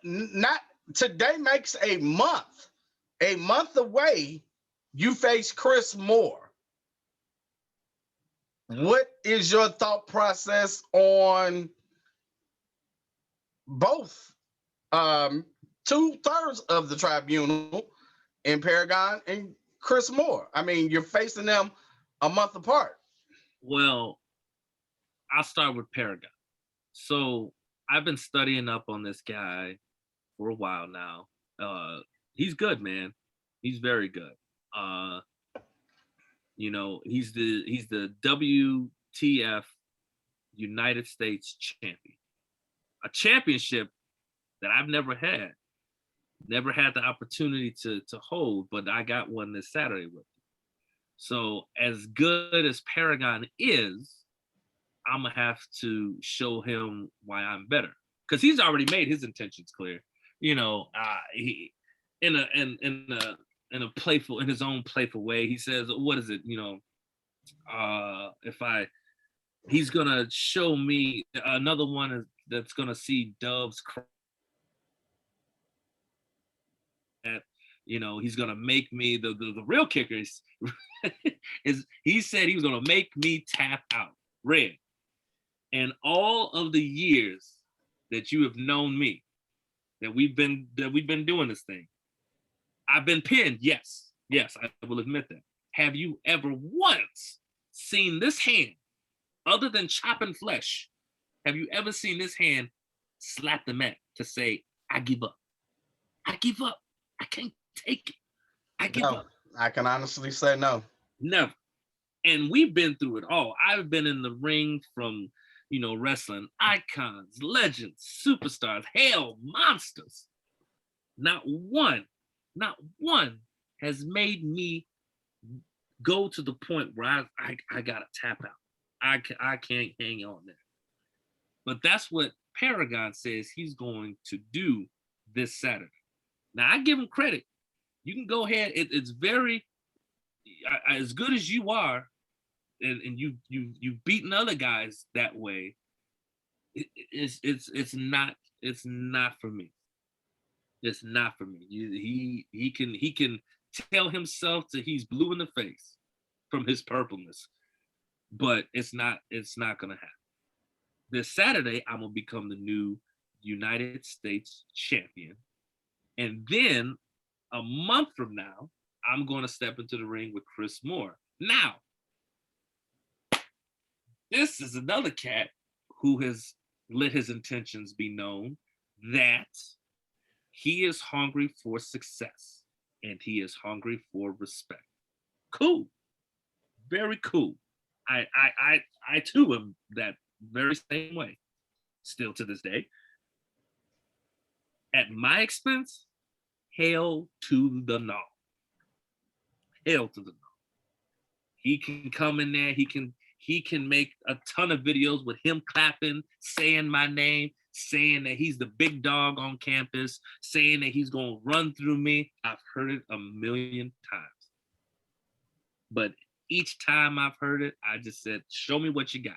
not today makes a month away, you face Chris Moore. What is your thought process on both 2/3 of the Tribunal in Paragon and Chris Moore. I mean, you're facing them a month apart. Well, I'll start with Paragon. So I've been studying up on this guy for a while now. He's good, man. He's very good. You know, he's the WTF United States champion. A championship that I've never had the opportunity to hold, but I got one this Saturday with him. So as good as Paragon is, I'm gonna have to show him why I'm better, because he's already made his intentions clear. You know, he in a playful, in his own playful way, he says, "What is it? You know, he's gonna show me another one that's gonna see doves cry. You know, he's gonna make me the real kicker is he said he was gonna make me tap out, Red. And all of the years that you have known me, that we've been doing this thing, I've been pinned. Yes, I will admit that. Have you ever once seen this hand, other than chopping flesh? Have you ever seen this hand slap the mat to say, "I give up. I give up. I can't take it. I give up"? I can honestly say no. Never. And we've been through it all. I've been in the ring from, you know, wrestling icons, legends, superstars, hell, monsters. Not one has made me go to the point where I gotta tap out. I can't hang on there. But that's what Paragon says he's going to do this Saturday. Now I give him credit. You can go ahead. It's very, as good as you are, and you've beaten other guys that way. It's not for me. It's not for me. He can tell himself that he's blue in the face from his purpleness, but it's not gonna happen. This Saturday, I'm gonna become the new United States champion, and then a month from now, I'm gonna step into the ring with Chris Moore. Now, this is another cat who has let his intentions be known that he is hungry for success and he is hungry for respect. Cool. Very cool. I too am that very same way, still to this day. At my expense, hail to the no. Hail to the no. He can come in there, he can make a ton of videos with him clapping, saying my name, saying that he's the big dog on campus, saying that he's gonna run through me. I've heard it a million times. But each time I've heard it, I just said, show me what you got.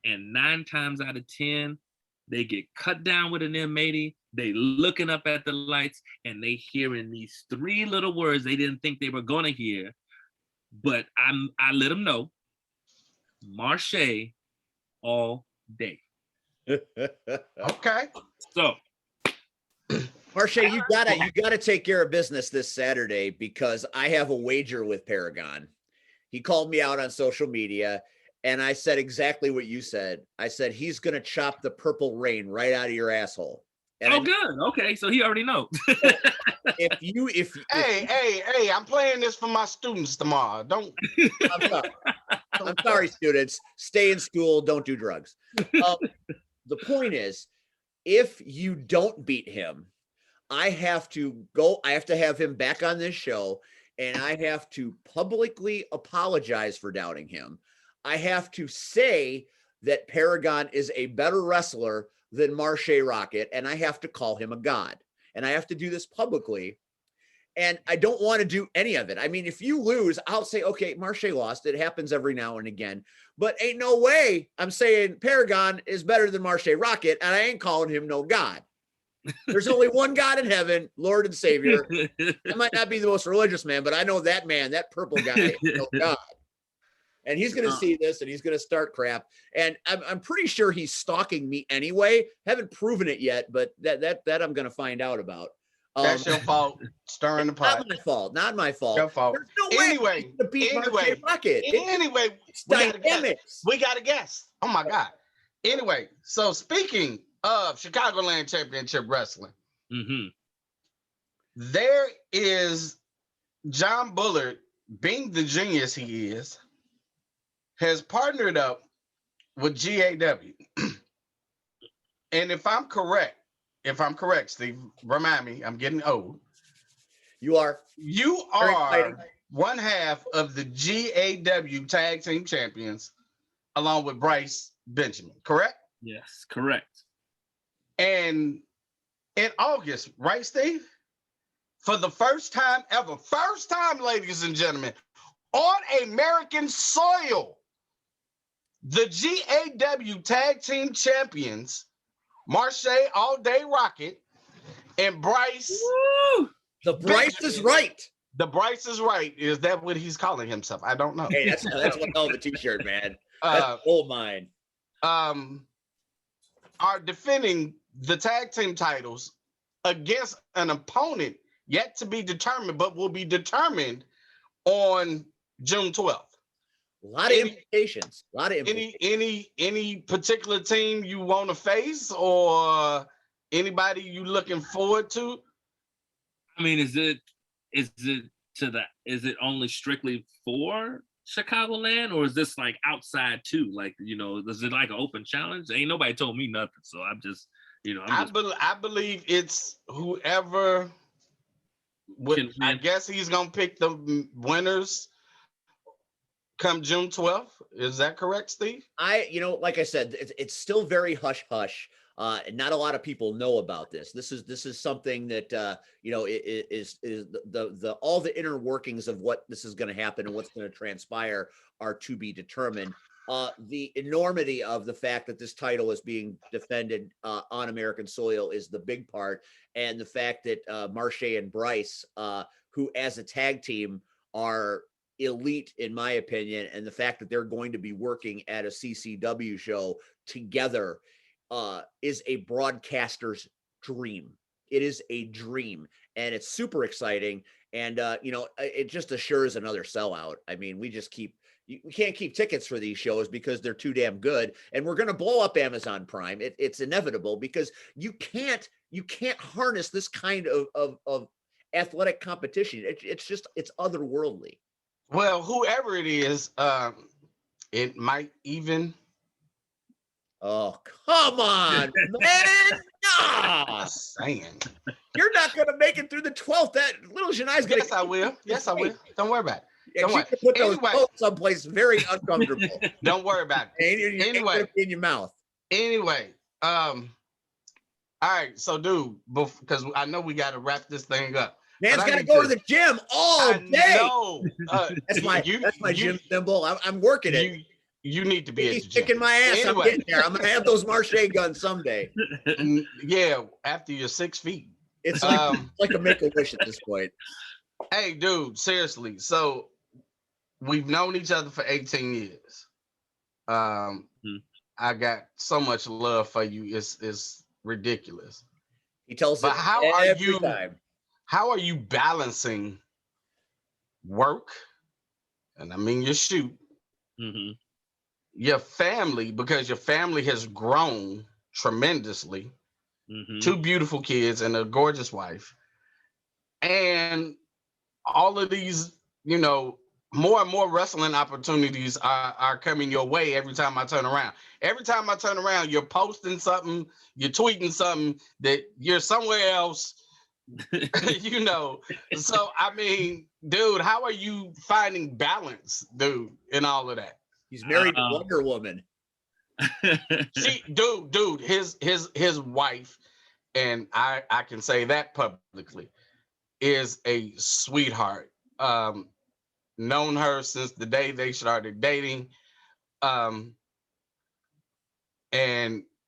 And 9 times out of 10, they get cut down with an M80. They looking up at the lights and they hearing these 3 little words they didn't think they were gonna hear. But I let them know, Marshe all day. Okay. So, Marshe, you gotta take care of business this Saturday, because I have a wager with Paragon. He called me out on social media, and I said exactly what you said. I said he's gonna chop the purple rain right out of your asshole. And good. Okay, so he already knows. Hey, I'm playing this for my students tomorrow. Don't. I'm sorry, students. Stay in school. Don't do drugs. The point is, if you don't beat him, I have to have him back on this show, and I have to publicly apologize for doubting him. I have to say that Paragon is a better wrestler than Marshe Rockett, and I have to call him a god. And I have to do this publicly. And I don't want to do any of it. I mean, if you lose, I'll say, okay, Marshe lost. It happens every now and again. But ain't no way I'm saying Paragon is better than Marshe Rockett, and I ain't calling him no god. There's only one God in heaven, Lord and Savior. I might not be the most religious man, but I know that man, that purple guy, is no God. And he's going to see this, and he's going to start crap. And I'm pretty sure he's stalking me anyway. Haven't proven it yet, but that I'm going to find out about. That's your fault. Stirring the pot. Not my fault. Not my fault. Your fault. There's no way Anyway, to beat Marshe Rockett. It's we got a guess. dynamics. We got a guess. Oh my God. Anyway, so speaking of Chicagoland Championship Wrestling, there is John Bullard, being the genius he is, has partnered up with GAW. And if I'm correct, Steve, remind me, I'm getting old. You are one half of the GAW Tag Team Champions, along with Bryce Benjamin, correct? Yes, correct. And in August, right, Steve? For the first time ever, ladies and gentlemen, on American soil, the GAW Tag Team Champions, Marshe All Day Rockett and Bryce. Woo! The Bryce is right. The Bryce is right. Is that what he's calling himself? I don't know. Hey, that's one hell of a t-shirt, man. That's gold mine. Are defending the tag team titles against an opponent yet to be determined, but will be determined on June 12th. A lot of implications. Any particular team you want to face, or anybody you looking forward to? I mean, is it only strictly for Chicagoland, or is this like outside too? Like, you know, is it like an open challenge? Ain't nobody told me nothing, so I'm just, you know, I believe it's whoever. I guess he's gonna pick the winners come June 12th. Is that correct, Steve? Like I said, it's still very hush hush. Not a lot of people know about this. This is something that is the all the inner workings of what this is going to happen and what's going to transpire are to be determined. The enormity of the fact that this title is being defended on American soil is the big part, and the fact that Marshe and Bryce, who as a tag team are elite in my opinion, and the fact that they're going to be working at a CCW show together is a broadcaster's dream. It is a dream, and it's super exciting. And it just assures another sellout. I mean, we can't keep tickets for these shows because they're too damn good, and we're going to blow up Amazon Prime. It's inevitable because you can't harness this kind of athletic competition. It's otherworldly. Well, whoever it is, it might even. Oh, come on, man. Nah. Saying. You're not going to make it through the 12th. That little Janai's going to. Yes, I will. Yes, I will. Don't worry about it. Don't worry. You can put those quotes someplace very uncomfortable. Don't worry about it. Anyway, in your mouth. Anyway, all right. So, dude, because I know we got to wrap this thing up. Man's got to go to the gym all day. No, that's my gym symbol. I'm working it. You need to be He's kicking my ass. Anyway. I'm getting there. I'm gonna have those Marshe guns someday. Yeah, after you're 6 feet. It's like a Make-A-Wish at this point. Hey, dude, seriously. So we've known each other for 18 years. I got so much love for you. It's ridiculous. He tells but it how every time. How are you balancing work, and I mean your shoot, your family, because your family has grown tremendously, 2 beautiful kids and a gorgeous wife, and all of these, more and more wrestling opportunities are coming your way every time I turn around. Every time I turn around, you're posting something, you're tweeting something that you're somewhere else. So I mean, dude, how are you finding balance, dude, in all of that? He's married to Wonder Woman. Dude, his wife, and I can say that publicly, is a sweetheart. Known her since the day they started dating, and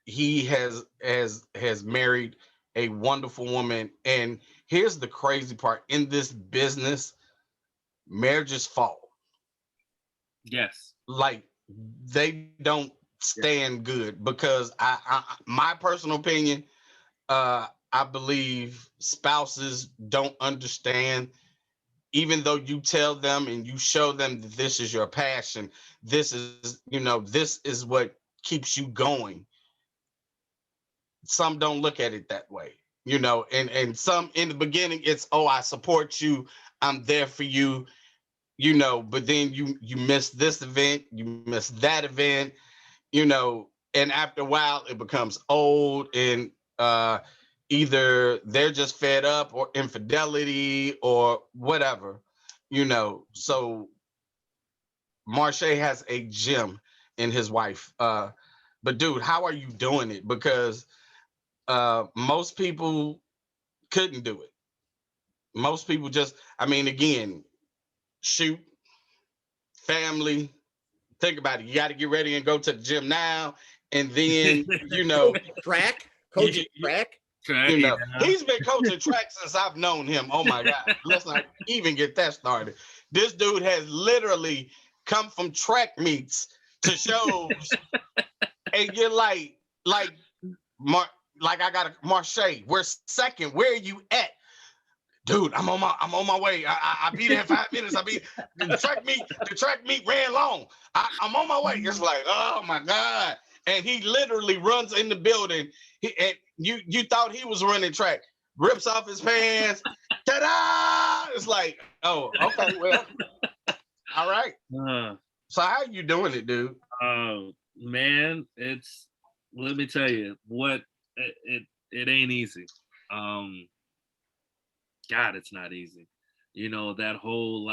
he has married a wonderful woman. And here's the crazy part: in this business, marriages fall. Yes. Like, they don't stand good, because I my personal opinion, I believe spouses don't understand, even though you tell them and you show them that this is your passion, this is, this is what keeps you going. Some don't look at it that way, and some in the beginning it's, oh, I support you, I'm there for you, but then you miss this event, you miss that event, and after a while it becomes old, and either they're just fed up or infidelity or whatever, so Marshe has a gem in his wife. But dude, how are you doing it? Because most people couldn't do it. Most people just, I mean, again, shoot, family. Think about it. You got to get ready and go to the gym now, and then track, coaching track. He's been coaching track since I've known him. Oh my God, let's not even get that started. This dude has literally come from track meets to shows, and you're like I got a Marshe. We're second. Where are you at? Dude, I'm on my way. I'll be there in 5 minutes. The track meet ran long. I'm on my way. It's like, oh my God. And he literally runs in the building. And you thought he was running track. Rips off his pants. Ta-da! It's like, oh, okay, well, all right. So how you doing it, dude? Man, let me tell you, it ain't easy. God, it's not easy. That whole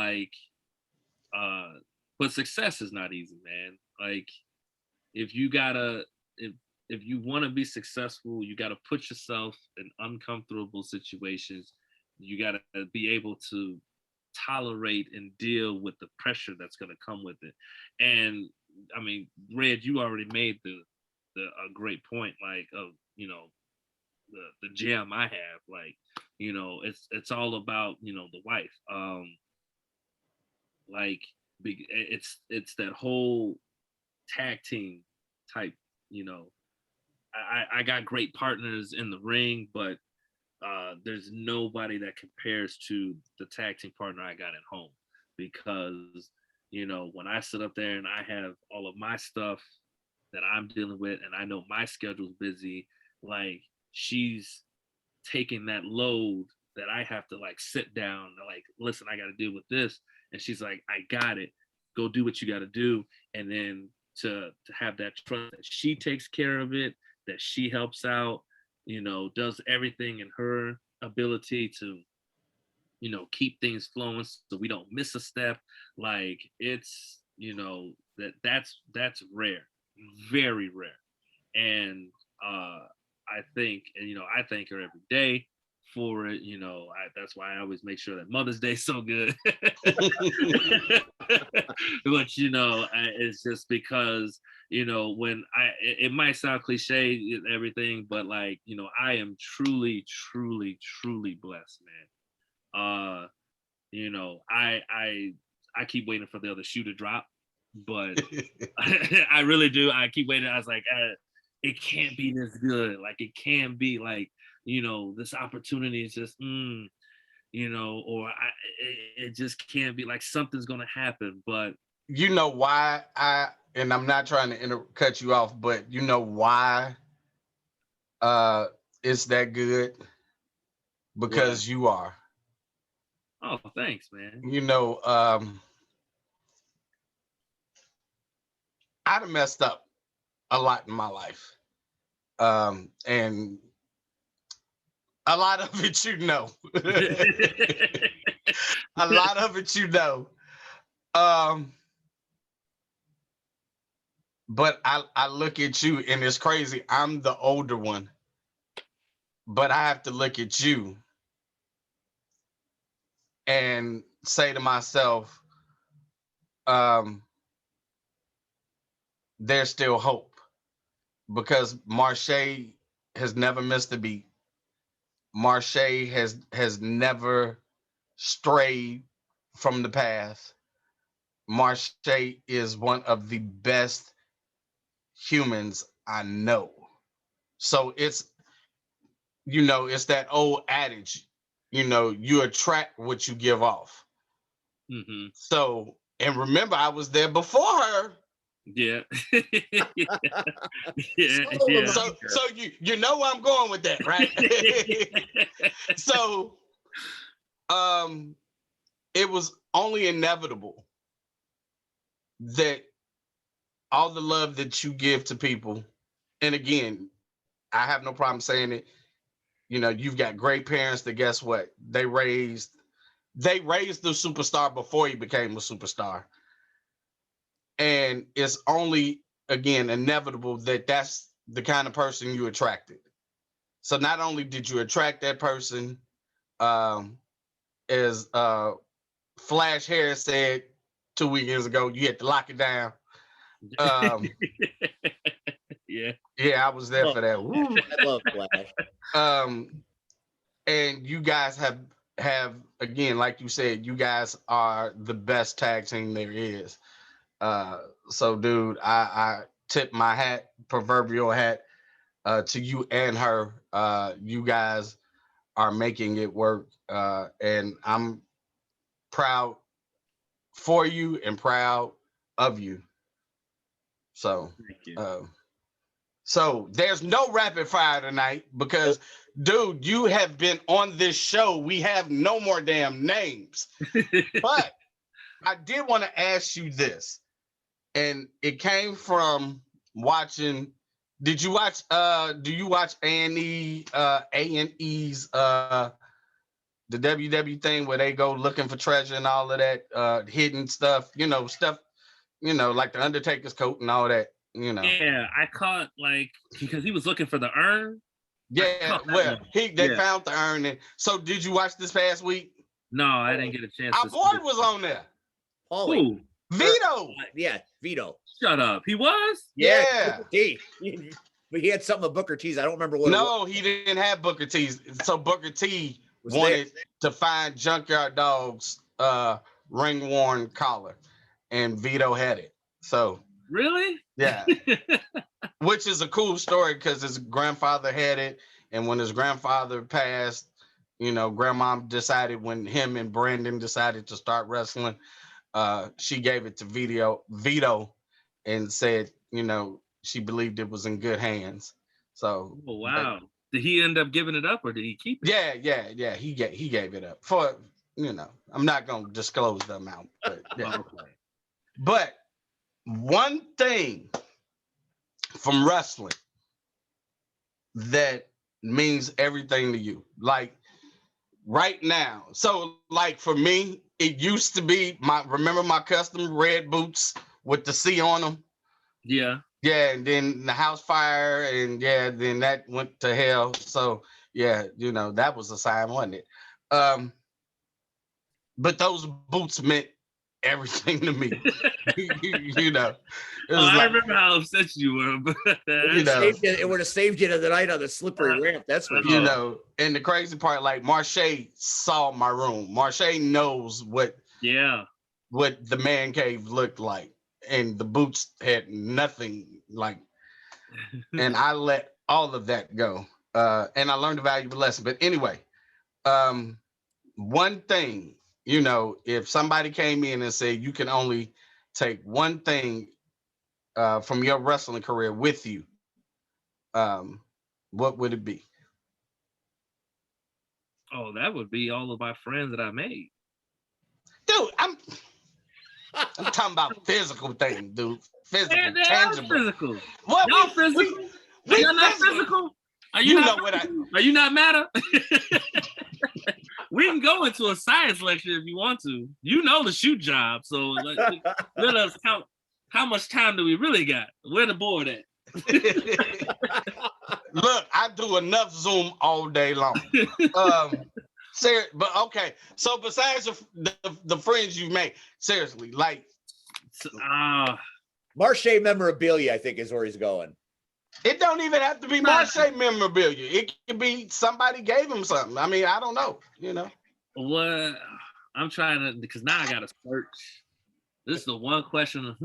but success is not easy, man. Like, if you want to be successful, you gotta put yourself in uncomfortable situations. You gotta be able to tolerate and deal with the pressure that's gonna come with it. And I mean, Red, you already made a great point, like, of the gem I have, like, it's all about the wife. Like, it's that whole tag team type. I got great partners in the ring, but there's nobody that compares to the tag team partner I got at home, because when I sit up there and I have all of my stuff that I'm dealing with, and I know my schedule's busy, like, she's taking that load that I have to, like, sit down and, like, listen, I got to deal with this. And she's like, I got it. Go do what you got to do. And then to have that trust that she takes care of it, that she helps out, does everything in her ability to, keep things flowing so we don't miss a step. Like, it's, that's rare, very rare. And I think, and I thank her every day for it. That's why I always make sure that Mother's Day is so good. But it's just because when it might sound cliche and everything, but, like, I am truly, truly, truly blessed, man. I keep waiting for the other shoe to drop, but I really do. I keep waiting. I was like, it can't be this good. Like, it can't be, like, this opportunity is just, or it just can't be, like, something's gonna happen. But you know why and I'm not trying to cut you off, but you know why it's that good? Because you are. Oh, thanks, man. I'd have messed up a lot in my life. And a lot of it, a lot of it, but I look at you and it's crazy. I'm the older one, but I have to look at you and say to myself, there's still hope, because Marshe has never missed a beat. Marshe has never strayed from the path. Marshe is one of the best humans I know. So you know, it's that old adage, you know, you attract what you give off. Mm-hmm. So, and remember, I was there before her. Yeah. Yeah. So you know where I'm going with that, right? So, it was only inevitable that all the love that you give to people, and again, I have no problem saying it. You know, you've got great parents that, guess what? They raised the superstar before he became a superstar. And it's only, again, inevitable that that's the kind of person you attracted. So not only did you attract that person, as Flash Harris said 2 weekends ago, you had to lock it down. Yeah. Yeah, I was there for that. Woo. I love Flash. And you guys have again, like you said, you guys are the best tag team there is. So dude, I tip my hat, proverbial hat, to you and her. You guys are making it work. And I'm proud for you and proud of you. So Thank you. So there's no rapid fire tonight because, dude, you have been on this show. We have no more damn names. But I did want to ask you this, and it came from watching. Did you watch? Do you watch A&E's the WW thing where they go looking for treasure and all of that hidden stuff? Stuff. Like the Undertaker's coat and all that. Yeah, I caught because he was looking for the urn. Yeah, well, they found the urn. And so, did you watch this past week? No, I didn't get a chance. Our boy was on there. Paulie. Vito. Yeah, Vito. Shut up. He was? Yeah. But he had something with Booker T's. I don't remember what. No, he didn't have Booker T's. So Booker T wanted to find Junkyard Dog's ring-worn collar, and Vito had it. So. Really? Yeah. Which is a cool story because his grandfather had it, and when his grandfather passed, grandma decided when him and Brandon decided to start wrestling, she gave it to Vito and said, she believed it was in good hands. So oh, wow. Did he end up giving it up or did he keep it? Yeah. He gave it up for, I'm not gonna disclose the amount, but yeah. Okay. But one thing from wrestling that means everything to you, like right now. So like for me, it used to be remember my custom red boots with the C on them? Yeah. Yeah, and then the house fire, and then that went to hell. So yeah, that was a sign, wasn't it? But those boots meant everything to me. I remember how upset you were. It would have saved you the night on the slippery ramp. That's what And the crazy part, like Marshe saw my room. Marshe knows what the man cave looked like, and the boots had nothing like. And I let all of that go, and I learned a valuable lesson. But anyway, one thing. If somebody came in and said you can only take one thing from your wrestling career with you, what would it be? Oh, that would be all of my friends that I made. Dude, I'm talking about physical things, dude. Physical, tangible. Physical. What? Y'all physical? Are you not physical? Are you not? Are you not matter? We can go into a science lecture if you want to. The shoot job, so let us count how much time do we really got. Where the board at? Look, I do enough Zoom all day long. But okay. So besides the friends you made, seriously, like Marshe memorabilia, I think is where he's going. It don't even have to be Marshe memorabilia. It could be somebody gave him something. I mean, I don't know, What I'm trying to, because now I gotta search. This is the one question.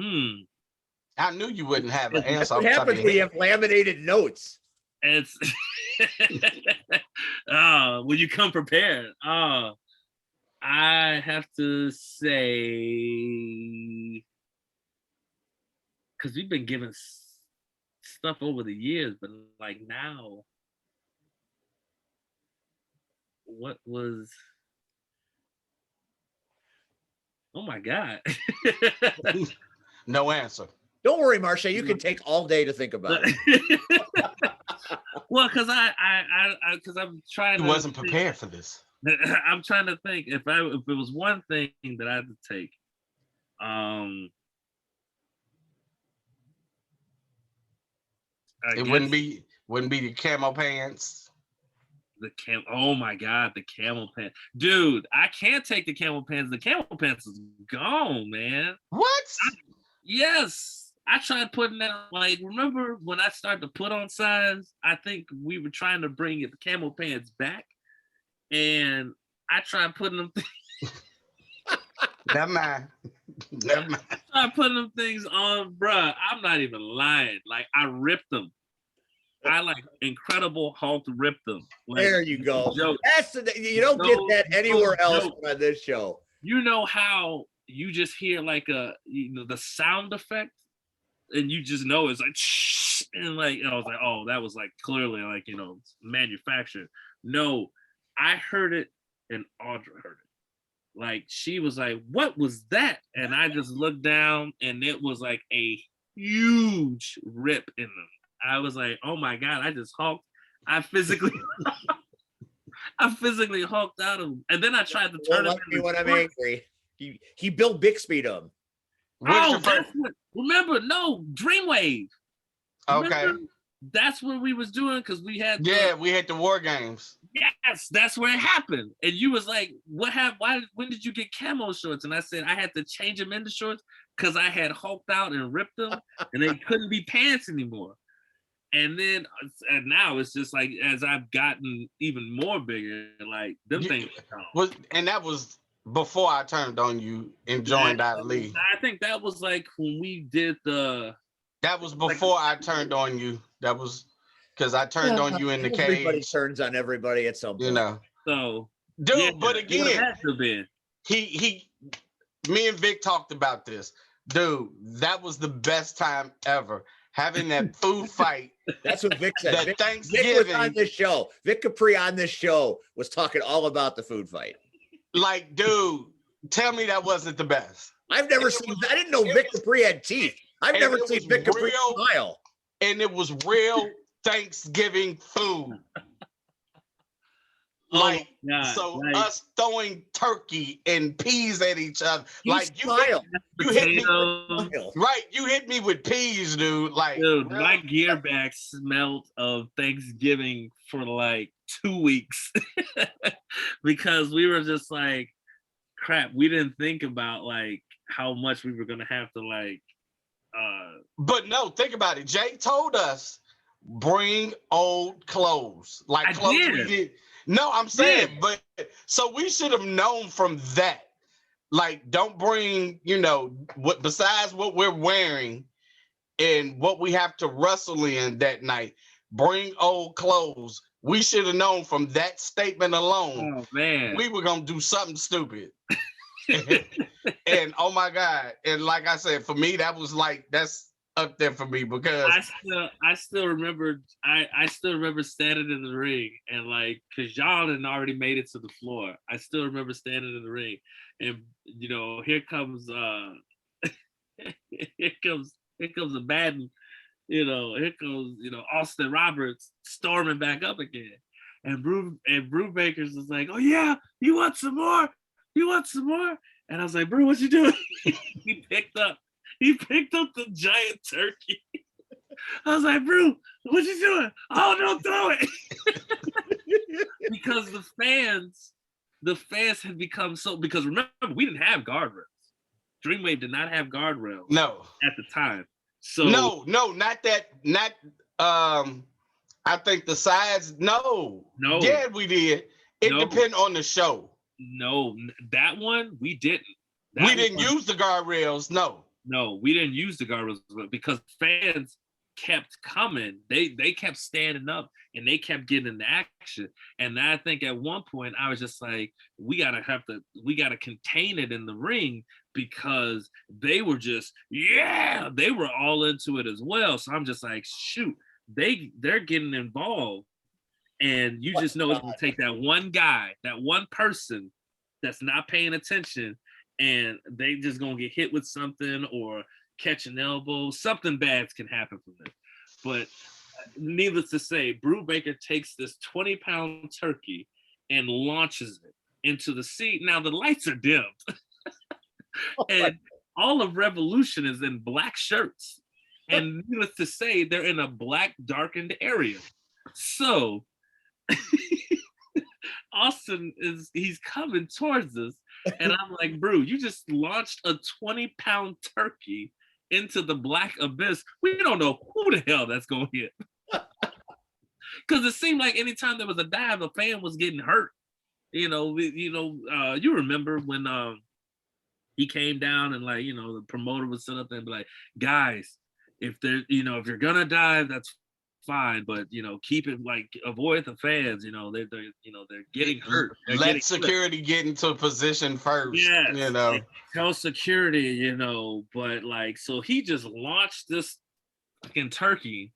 I knew you wouldn't have an answer. What happens when you have laminated notes? It's When you come prepared. I have to say, because we've been given stuff over the years, but like now, what was? Oh my God. No answer. Don't worry, Marshe. You can take all day to think about it. Well, because because I'm trying. He wasn't prepared for this. I'm trying to think if it was one thing that I had to take. It wouldn't be the camo pants. Oh my God, the camel pants. Dude, I can't take the camel pants. The camel pants is gone, man. What? Yes. I tried putting that, like, remember when I started to put on size? I think we were trying to bring the camel pants back. And I tried putting them. Never mind. Never mind. I tried putting them things on, bruh. I'm not even lying. Like, I ripped them. I like Incredible Hulk ripped them. Like, there you go. Joke. That's you don't get that anywhere else on this show. You know how you just hear like the sound effect, and you just know it's like, shh, and like, I was like, oh, that was like clearly like manufactured. No, I heard it, and Audra heard it. Like, she was like, what was that? And I just looked down, and it was like a huge rip in them. I was like, oh my God, I just hulked. I physically hulked out of them. And then I tried to turn it into when I'm angry. He built Bixby to him. Remember, no, Dreamwave. Okay. Remember? That's what we was doing, because we had we had the War Games. Yes, that's where it happened. And you was like, what happened? When did you get camo shorts? And I said I had to change them into shorts because I had hulked out and ripped them, and they couldn't be pants anymore. And now it's just like, as I've gotten even more bigger, like them things. And that was before I turned on you and joined Ali. I think that was like when we did that was before I turned on you. That was because I turned on you in the cage. Everybody turns on everybody at some point. So, dude, but again, me and Vic talked about this. Dude, that was the best time ever. Having that food fight. That's what Vic said. Vic was on this show. Vic Capri on this show was talking all about the food fight. Like, dude, tell me that wasn't the best. I've never seen. I didn't know Vic Capri had teeth. I've never seen Vic Capri smile. And it was real Thanksgiving food. Like, us throwing turkey and peas at each other. Like, you hit me, right? You hit me with peas, dude. Like, dude, my gear bag smelled of Thanksgiving for like 2 weeks because we were just like, crap. We didn't think about like how much we were gonna have to like. But no, think about it. Jay told us bring old clothes, like clothes we did. No, I'm saying, but so we should have known from that. Like, don't bring, what besides what we're wearing and what we have to wrestle in that night, bring old clothes. We should have known from that statement alone. Oh man, we were gonna do something stupid. And oh my God. And like I said, for me, that's up there for me because I still remember standing in the ring and like, cause y'all had already made it to the floor. I still remember standing in the ring and here comes a Madden, here comes Austin Roberts storming back up again. And Brew Bakers is like, oh yeah, you want some more? And I was like, Brew, what you doing? He picked up the giant turkey. I was like, Brew, what you doing? Oh, don't throw it. Because the fans had become because remember, we didn't have guardrails. Dreamwave did not have guardrails. No. At the time. So no, not that. I think the sides. No. Yeah, we did. It depends on the show. No, that one we didn't. We didn't use the guardrails. No, we didn't use the guardrails because fans kept coming. They kept standing up and they kept getting into action. And I think at one point I was just like, we gotta contain it in the ring, because they were just, they were all into it as well. So I'm just like, shoot, they're getting involved. And you just know it's gonna take that one guy, that one person that's not paying attention, and they just gonna get hit with something or catch an elbow. Something bad can happen from this. But needless to say, Brubaker takes this 20-pound turkey and launches it into the sea. Now the lights are dimmed. And all of Revolution is in black shirts. And needless to say, they're in a black darkened area. So Austin he's coming towards us. And I'm like, bro, you just launched a 20-pound turkey into the black abyss. We don't know who the hell that's going to hit. Because it seemed like anytime there was a dive, a fan was getting hurt. You remember when he came down and the promoter would sit up there and be like, guys, if you're gonna dive, that's fine, but keep it, avoid the fans. They're getting hurt. Let security get into position first. Yeah, tell security. But so he just launched this fucking turkey,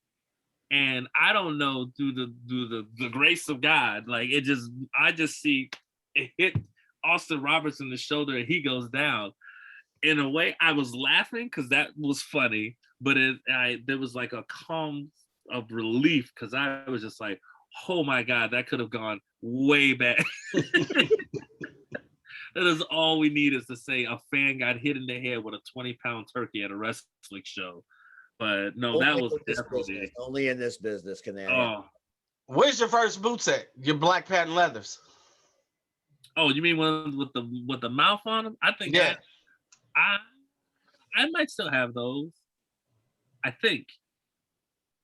and I don't know, through the grace of God, I just see it hit Austin Roberts in the shoulder and he goes down. In a way, I was laughing because that was funny, but there was a calm of relief, because I was just like, oh my God, that could have gone way bad. That is all we need, is to say a fan got hit in the head with a 20-pound turkey at a wrestling show. But no, that was definitely only in this business can that happen. Where's your first boots at? Your black patent leathers. Oh, you mean one with the mouth on them? I think I might still have those. I think.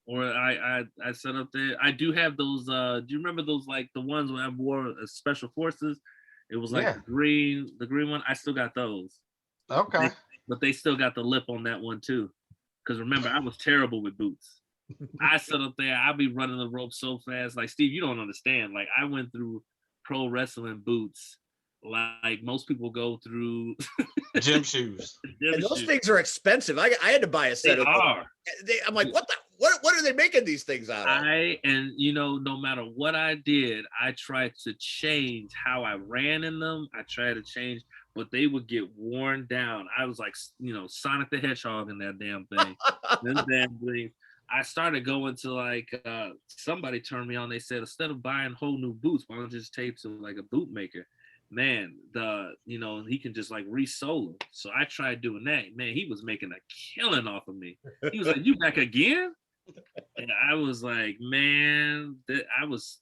Or I set up there. I do have those. Do you remember those, the ones when I wore Special Forces? It was the green one. I still got those. Okay. But they still got the lip on that one too. Because remember, I was terrible with boots. I set up there. I'd be running the rope so fast. Steve, you don't understand. I went through pro wrestling boots like most people go through gym shoes. And those things are expensive. I had to buy a set of them. I'm like, what are they making these things out of? No matter what I did, I tried to change how I ran in them. I tried to change, but they would get worn down. I was like, Sonic the Hedgehog in that damn thing. Them damn things. I started going to somebody turned me on. They said, instead of buying whole new boots, why don't you just take to a boot maker? Man, he can just resole them. So I tried doing that. Man, he was making a killing off of me. He was like, "You back again?" And I was like, "Man, I was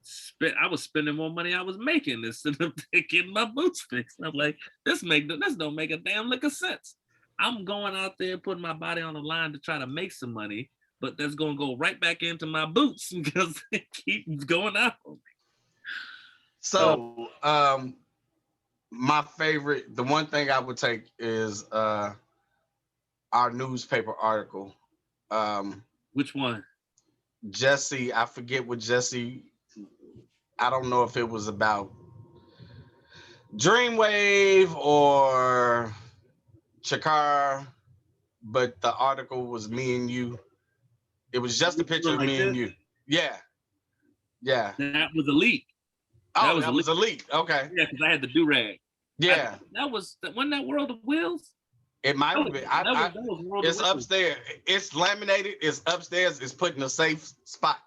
spending more money I was making instead of getting my boots fixed." I'm like, this don't make a damn lick of sense. I'm going out there putting my body on the line to try to make some money, but that's gonna go right back into my boots because it keeps going out on me. So, my favorite, the one thing I would take is our newspaper article. Which one? Jesse, I forget what Jesse, I don't know if it was about Dreamwave or Chikara, but the article was me and you. It was just a picture of me and you. Yeah. That was Elite. Oh, that was Elite. Okay. Yeah, because I had the do-rag. Yeah. Wasn't that World of Wheels? It might have been. It's upstairs. It's laminated. It's upstairs. It's put in a safe spot.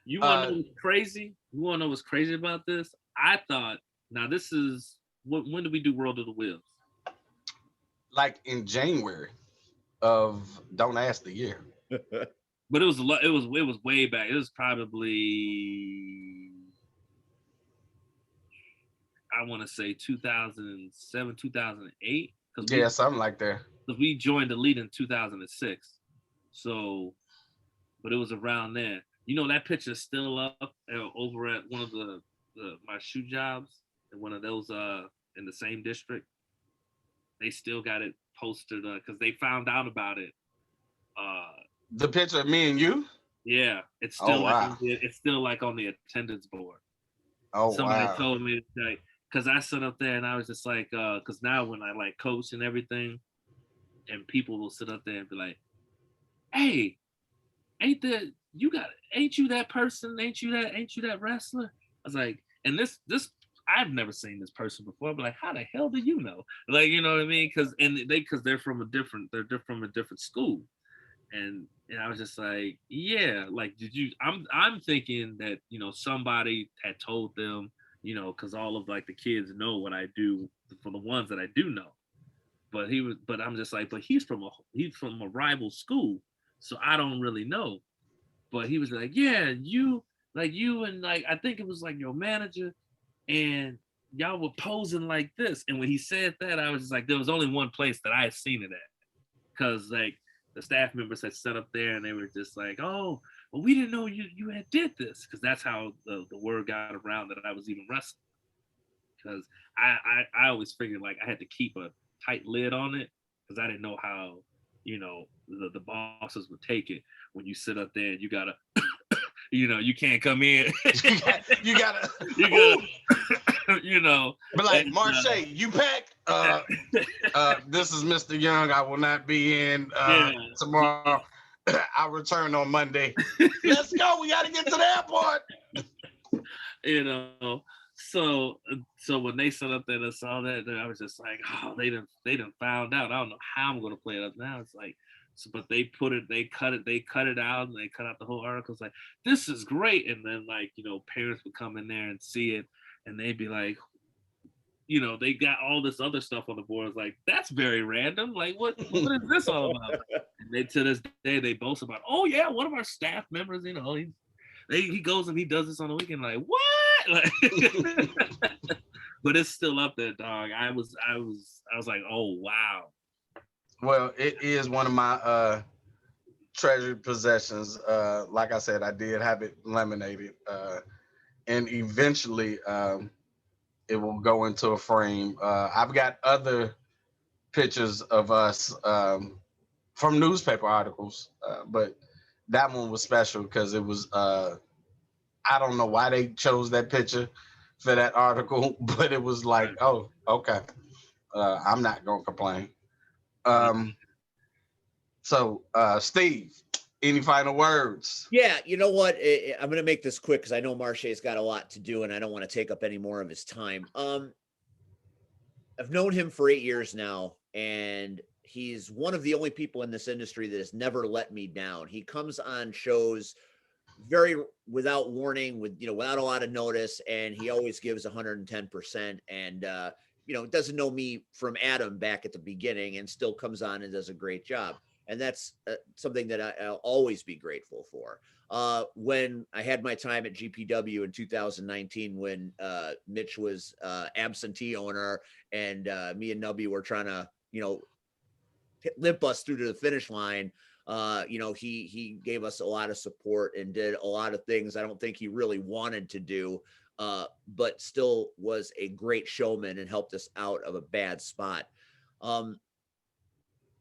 You want to know what's crazy? You want to know what's crazy about this? I thought, now this is, when did we do World of the Wheels? In January of, don't ask the year. But it was way back. It was probably, I want to say 2007, 2008. Yeah, something like that. Because we joined Elite in 2006. So, but it was around then. That picture's still up over at one of my shoe jobs, and one of those in the same district. They still got it posted because they found out about it The picture of me and you? Yeah, it's Oh, still wow. it's still like on the attendance board. Oh, Somebody wow. told me, like, because I sit up there and I was just like, because now when I like coach and everything, and people will sit up there and be like, "Hey, ain't you that person? Ain't you that wrestler?" I was like, and this I've never seen this person before, but like, how the hell do you know? Like, you know what I mean? Because they're from a different school. And I was just like, yeah, like, did you? I'm thinking that, you know, somebody had told them, you know, because all of like the kids know what I do for the ones that I do know. But I'm just like, but he's from a rival school, so I don't really know. But he was like, yeah, you and like I think it was like your manager, and y'all were posing like this. And when he said that, I was just like, there was only one place that I had seen it at, because like the staff members had set up there and they were just like, oh, well, we didn't know you had did this, because that's how the word got around that I was even wrestling. Because I always figured like I had to keep a tight lid on it, because I didn't know how, you know, the bosses would take it when you sit up there and you gotta you know, you can't come in. You gotta, You gotta, you know. but like, Marshe, you pack. This is Mr. Young. I will not be in Yeah. tomorrow. I'll return on Monday. Let's go. We got to get to the airport. You know, so when they set up there and saw that, I was just like, oh, they done found out. I don't know how I'm gonna play it up now. It's like, so, but they cut it out, and they cut out the whole article. It's like, this is great. And then, like, you know, parents would come in there and see it, and they'd be like, you know, they got all this other stuff on the board. It's like, that's very random. Like, what is this all about? And they, to this day, they boast about, oh yeah, one of our staff members, you know, he goes and he does this on the weekend. Like, what? Like, but it's still up there, dog. I was like, oh wow. Well, it is one of my treasured possessions. Like I said, I did have it laminated, and eventually it will go into a frame. I've got other pictures of us from newspaper articles, but that one was special because it was. I don't know why they chose that picture for that article, but it was like, oh, okay. I'm not gonna complain. So, Steve, any final words? Yeah, you know what? I'm going to make this quick because I know Marshe's got a lot to do and I don't want to take up any more of his time. I've known him for 8 years now, and he's one of the only people in this industry that has never let me down. He comes on shows very without warning, without a lot of notice, and he always gives 110%. And doesn't know me from Adam back at the beginning, and still comes on and does a great job. And that's something that I'll always be grateful for. When I had my time at GPW in 2019, when Mitch was absentee owner, and me and Nubby were trying to, limp us through to the finish line. He gave us a lot of support and did a lot of things I don't think he really wanted to do, but still was a great showman and helped us out of a bad spot.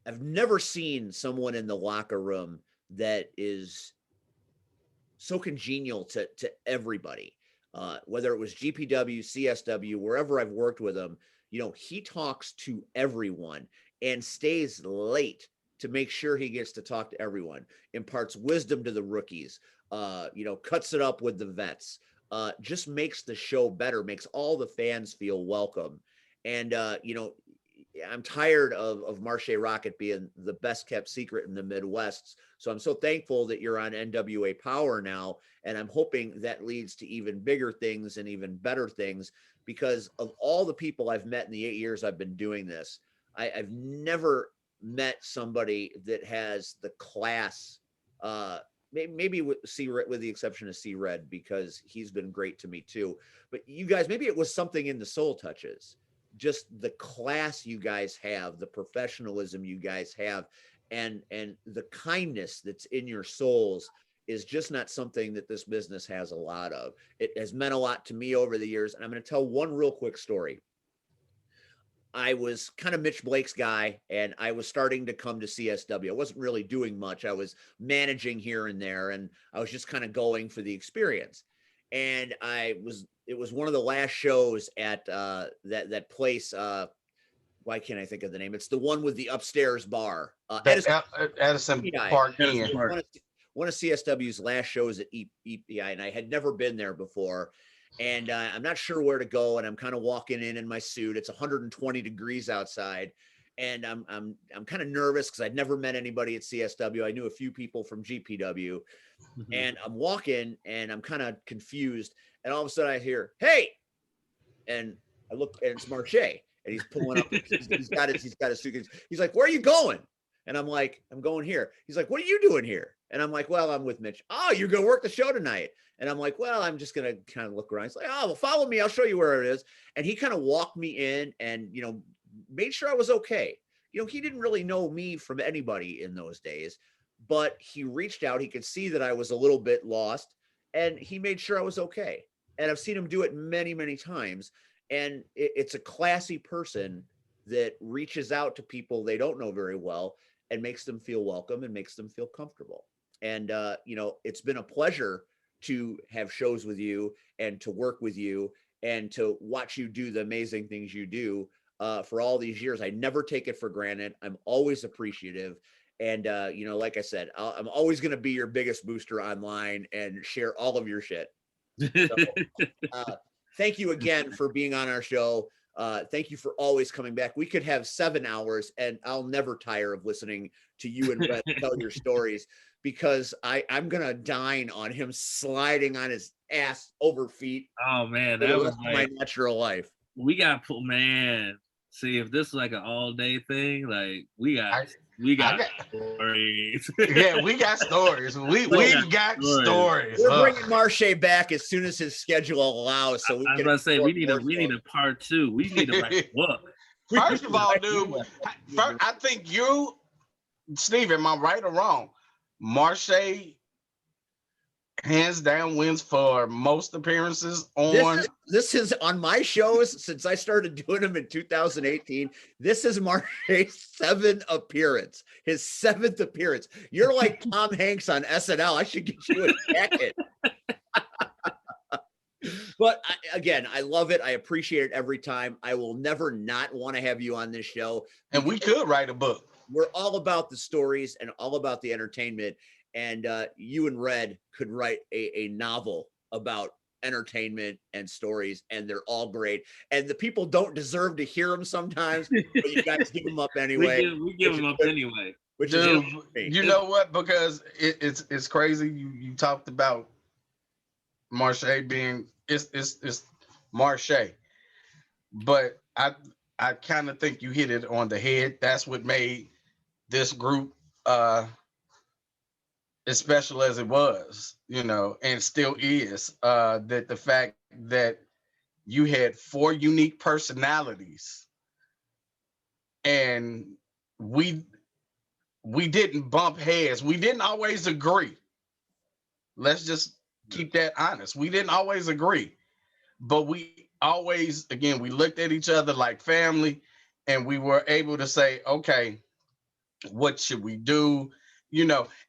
I've never seen someone in the locker room that is so congenial to everybody, whether it was GPW, CSW, wherever I've worked with him. He talks to everyone and stays late to make sure he gets to talk to everyone, imparts wisdom to the rookies, cuts it up with the vets, just makes the show better, makes all the fans feel welcome. And, I'm tired of Marshe Rockett being the best kept secret in the Midwest. So I'm so thankful that you're on NWA Powerrr now. And I'm hoping that leads to even bigger things and even better things, because of all the people I've met in the 8 years I've been doing this, I've never met somebody that has the class, maybe with C.Red, with the exception of C.Red, because he's been great to me too. But you guys, maybe it was something in the soul touches, just the class you guys have, the professionalism you guys have, and the kindness that's in your souls is just not something that this business has a lot of. It has meant a lot to me over the years. And I'm going to tell one real quick story. I was kind of Mitch Blake's guy, and I was starting to come to CSW. I wasn't really doing much. I was managing here and there, and I was just kind of going for the experience. And it was one of the last shows at that place. Why can't I think of the name? It's the one with the upstairs bar. Edison EPI. Park Edison Inn. Park. One of CSW's last shows at EPI, and I had never been there before. And I'm not sure where to go, and I'm kind of walking in my suit. It's 120 degrees outside, and I'm kind of nervous because I'd never met anybody at CSW. I knew a few people from GPW, and I'm walking, and I'm kind of confused. And all of a sudden, I hear, "Hey!" And I look, and it's Marshe, and he's pulling up. He's got a suitcase. He's like, "Where are you going?" And I'm like, "I'm going here." He's like, "What are you doing here?" And I'm like, "Well, I'm with Mitch." "Oh, you're gonna work the show tonight?" And I'm like, "Well, I'm just gonna kind of look around." He's like, "Oh, well, follow me. I'll show you where it is." And he kind of walked me in, and made sure I was okay. He didn't really know me from anybody in those days, but he reached out. He could see that I was a little bit lost, and he made sure I was okay. And I've seen him do it many, many times. And it's a classy person that reaches out to people they don't know very well and makes them feel welcome and makes them feel comfortable. And it's been a pleasure to have shows with you and to work with you and to watch you do the amazing things you do for all these years. I never take it for granted. I'm always appreciative. And, like I said, I'm always going to be your biggest booster online and share all of your shit. So, thank you again for being on our show. Thank you for always coming back. We could have 7 hours, and I'll never tire of listening to you and Red tell your stories, because I'm gonna dine on him sliding on his ass over feet. Oh man, that was like my natural life. We got man. See, if this is like an all day thing, like we got stories. Yeah, we got stories. We've got stories. We're bringing Marshe back as soon as his schedule allows. So I was gonna say we need a part 2. We need to write a book. First of all, dude, I think you, Steve, am I right or wrong? Marshe hands down wins for most appearances on. This is on my shows since I started doing them in 2018. This is Marshe's 7th appearance. His 7th appearance. You're like Tom Hanks on SNL. I should get you a jacket. But again, I love it. I appreciate it every time. I will never not want to have you on this show. And we could write a book. We're all about the stories and all about the entertainment. And you and Red could write a novel about entertainment and stories, and they're all great. And the people don't deserve to hear them sometimes, but you guys give them up anyway. We give them up anyway. Which Dude, is you know what? Because it's crazy. You talked about Marshe being it's Marshe, but I kind of think you hit it on the head. That's what made this group as special as it was, and still is, that the fact that you had 4 unique personalities, and we didn't bump heads. We didn't always agree. Let's just keep that honest. We didn't always agree, but we always, again, we looked at each other like family, and we were able to say, okay, what should we do?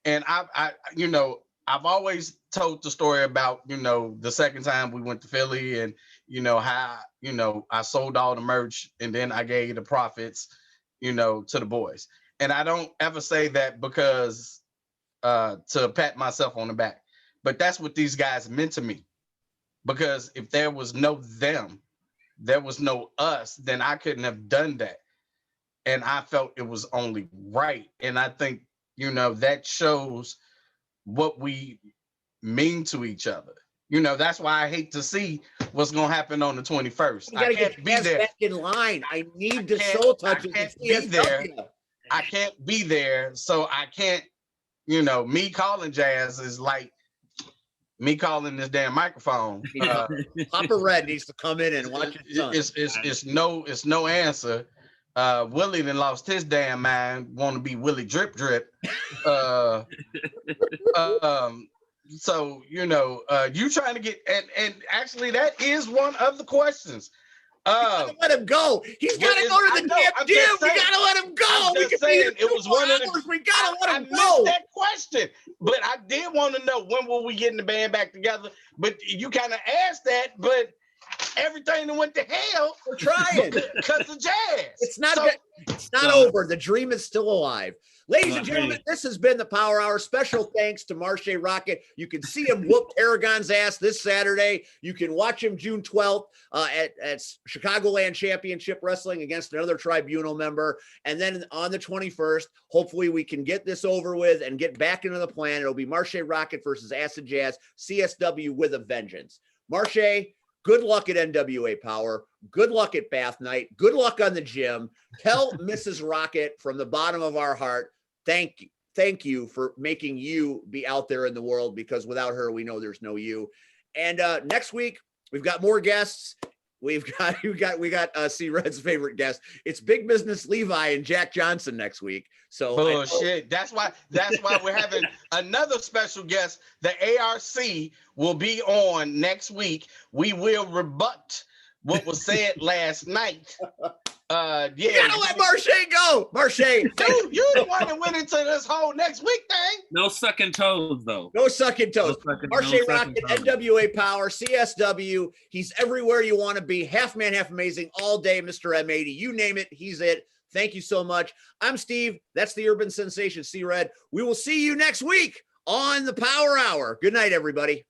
And I've always told the story about, the second time we went to Philly, and, how, I sold all the merch, and then I gave the profits, to the boys. And I don't ever say that because to pat myself on the back, but that's what these guys meant to me. Because if there was no them, there was no us, then I couldn't have done that. And I felt it was only right. And I think, that shows what we mean to each other. That's why I hate to see what's going to happen on the 21st. I can't be there. Back in line. I need the soul touch. I can't be there. I can't be there. So I can't, me calling Jazz is like me calling this damn microphone. Papa Red needs to come in and watch it. It's no answer. Willie then lost his damn mind, want to be Willie Drip Drip. So you trying to get, and actually that is one of the questions. Let him go. He's got to go to the damn gym. We got to let him go. I'm just saying, it was one of the. We got to let him I go. missed that question, but I did want to know when will we getting the band back together. But you kind of asked that, but everything that went to hell. We're trying because of jazz. It's not. It's not over. The dream is still alive. Ladies and gentlemen, this has been the Power Hour. Special thanks to Marshe Rockett. You can see him whoop Aragon's ass this Saturday. You can watch him June 12th at Chicagoland Championship Wrestling against another tribunal member. And then on the 21st, hopefully we can get this over with and get back into the plan. It'll be Marshe Rockett versus Acid Jazz, CSW with a vengeance. Marshe, good luck at NWA Powerrr. Good luck at Bath Night. Good luck on the gym. Tell Mrs. Rockett from the bottom of our heart, thank you for making you be out there in the world, because without her, we know there's no you. And next week, we've got more guests. We got C.Red's favorite guest. It's Big Business Levi and Jack Johnson next week. So bullshit. That's why we're having another special guest. The ARC will be on next week. We will rebut what was said last night. Yeah. You gotta let Marshe go. Marshe, you the one that went into this whole next week thing. No sucking toes, though. No sucking toes. Marshe Rockett, NWA Powerrr, CSW. He's everywhere you want to be. Half man, half amazing, all day, Mr. M80. You name it, he's it. Thank you so much. I'm Steve. That's the urban sensation, C.Red. We will see you next week on the Power Hour. Good night, everybody.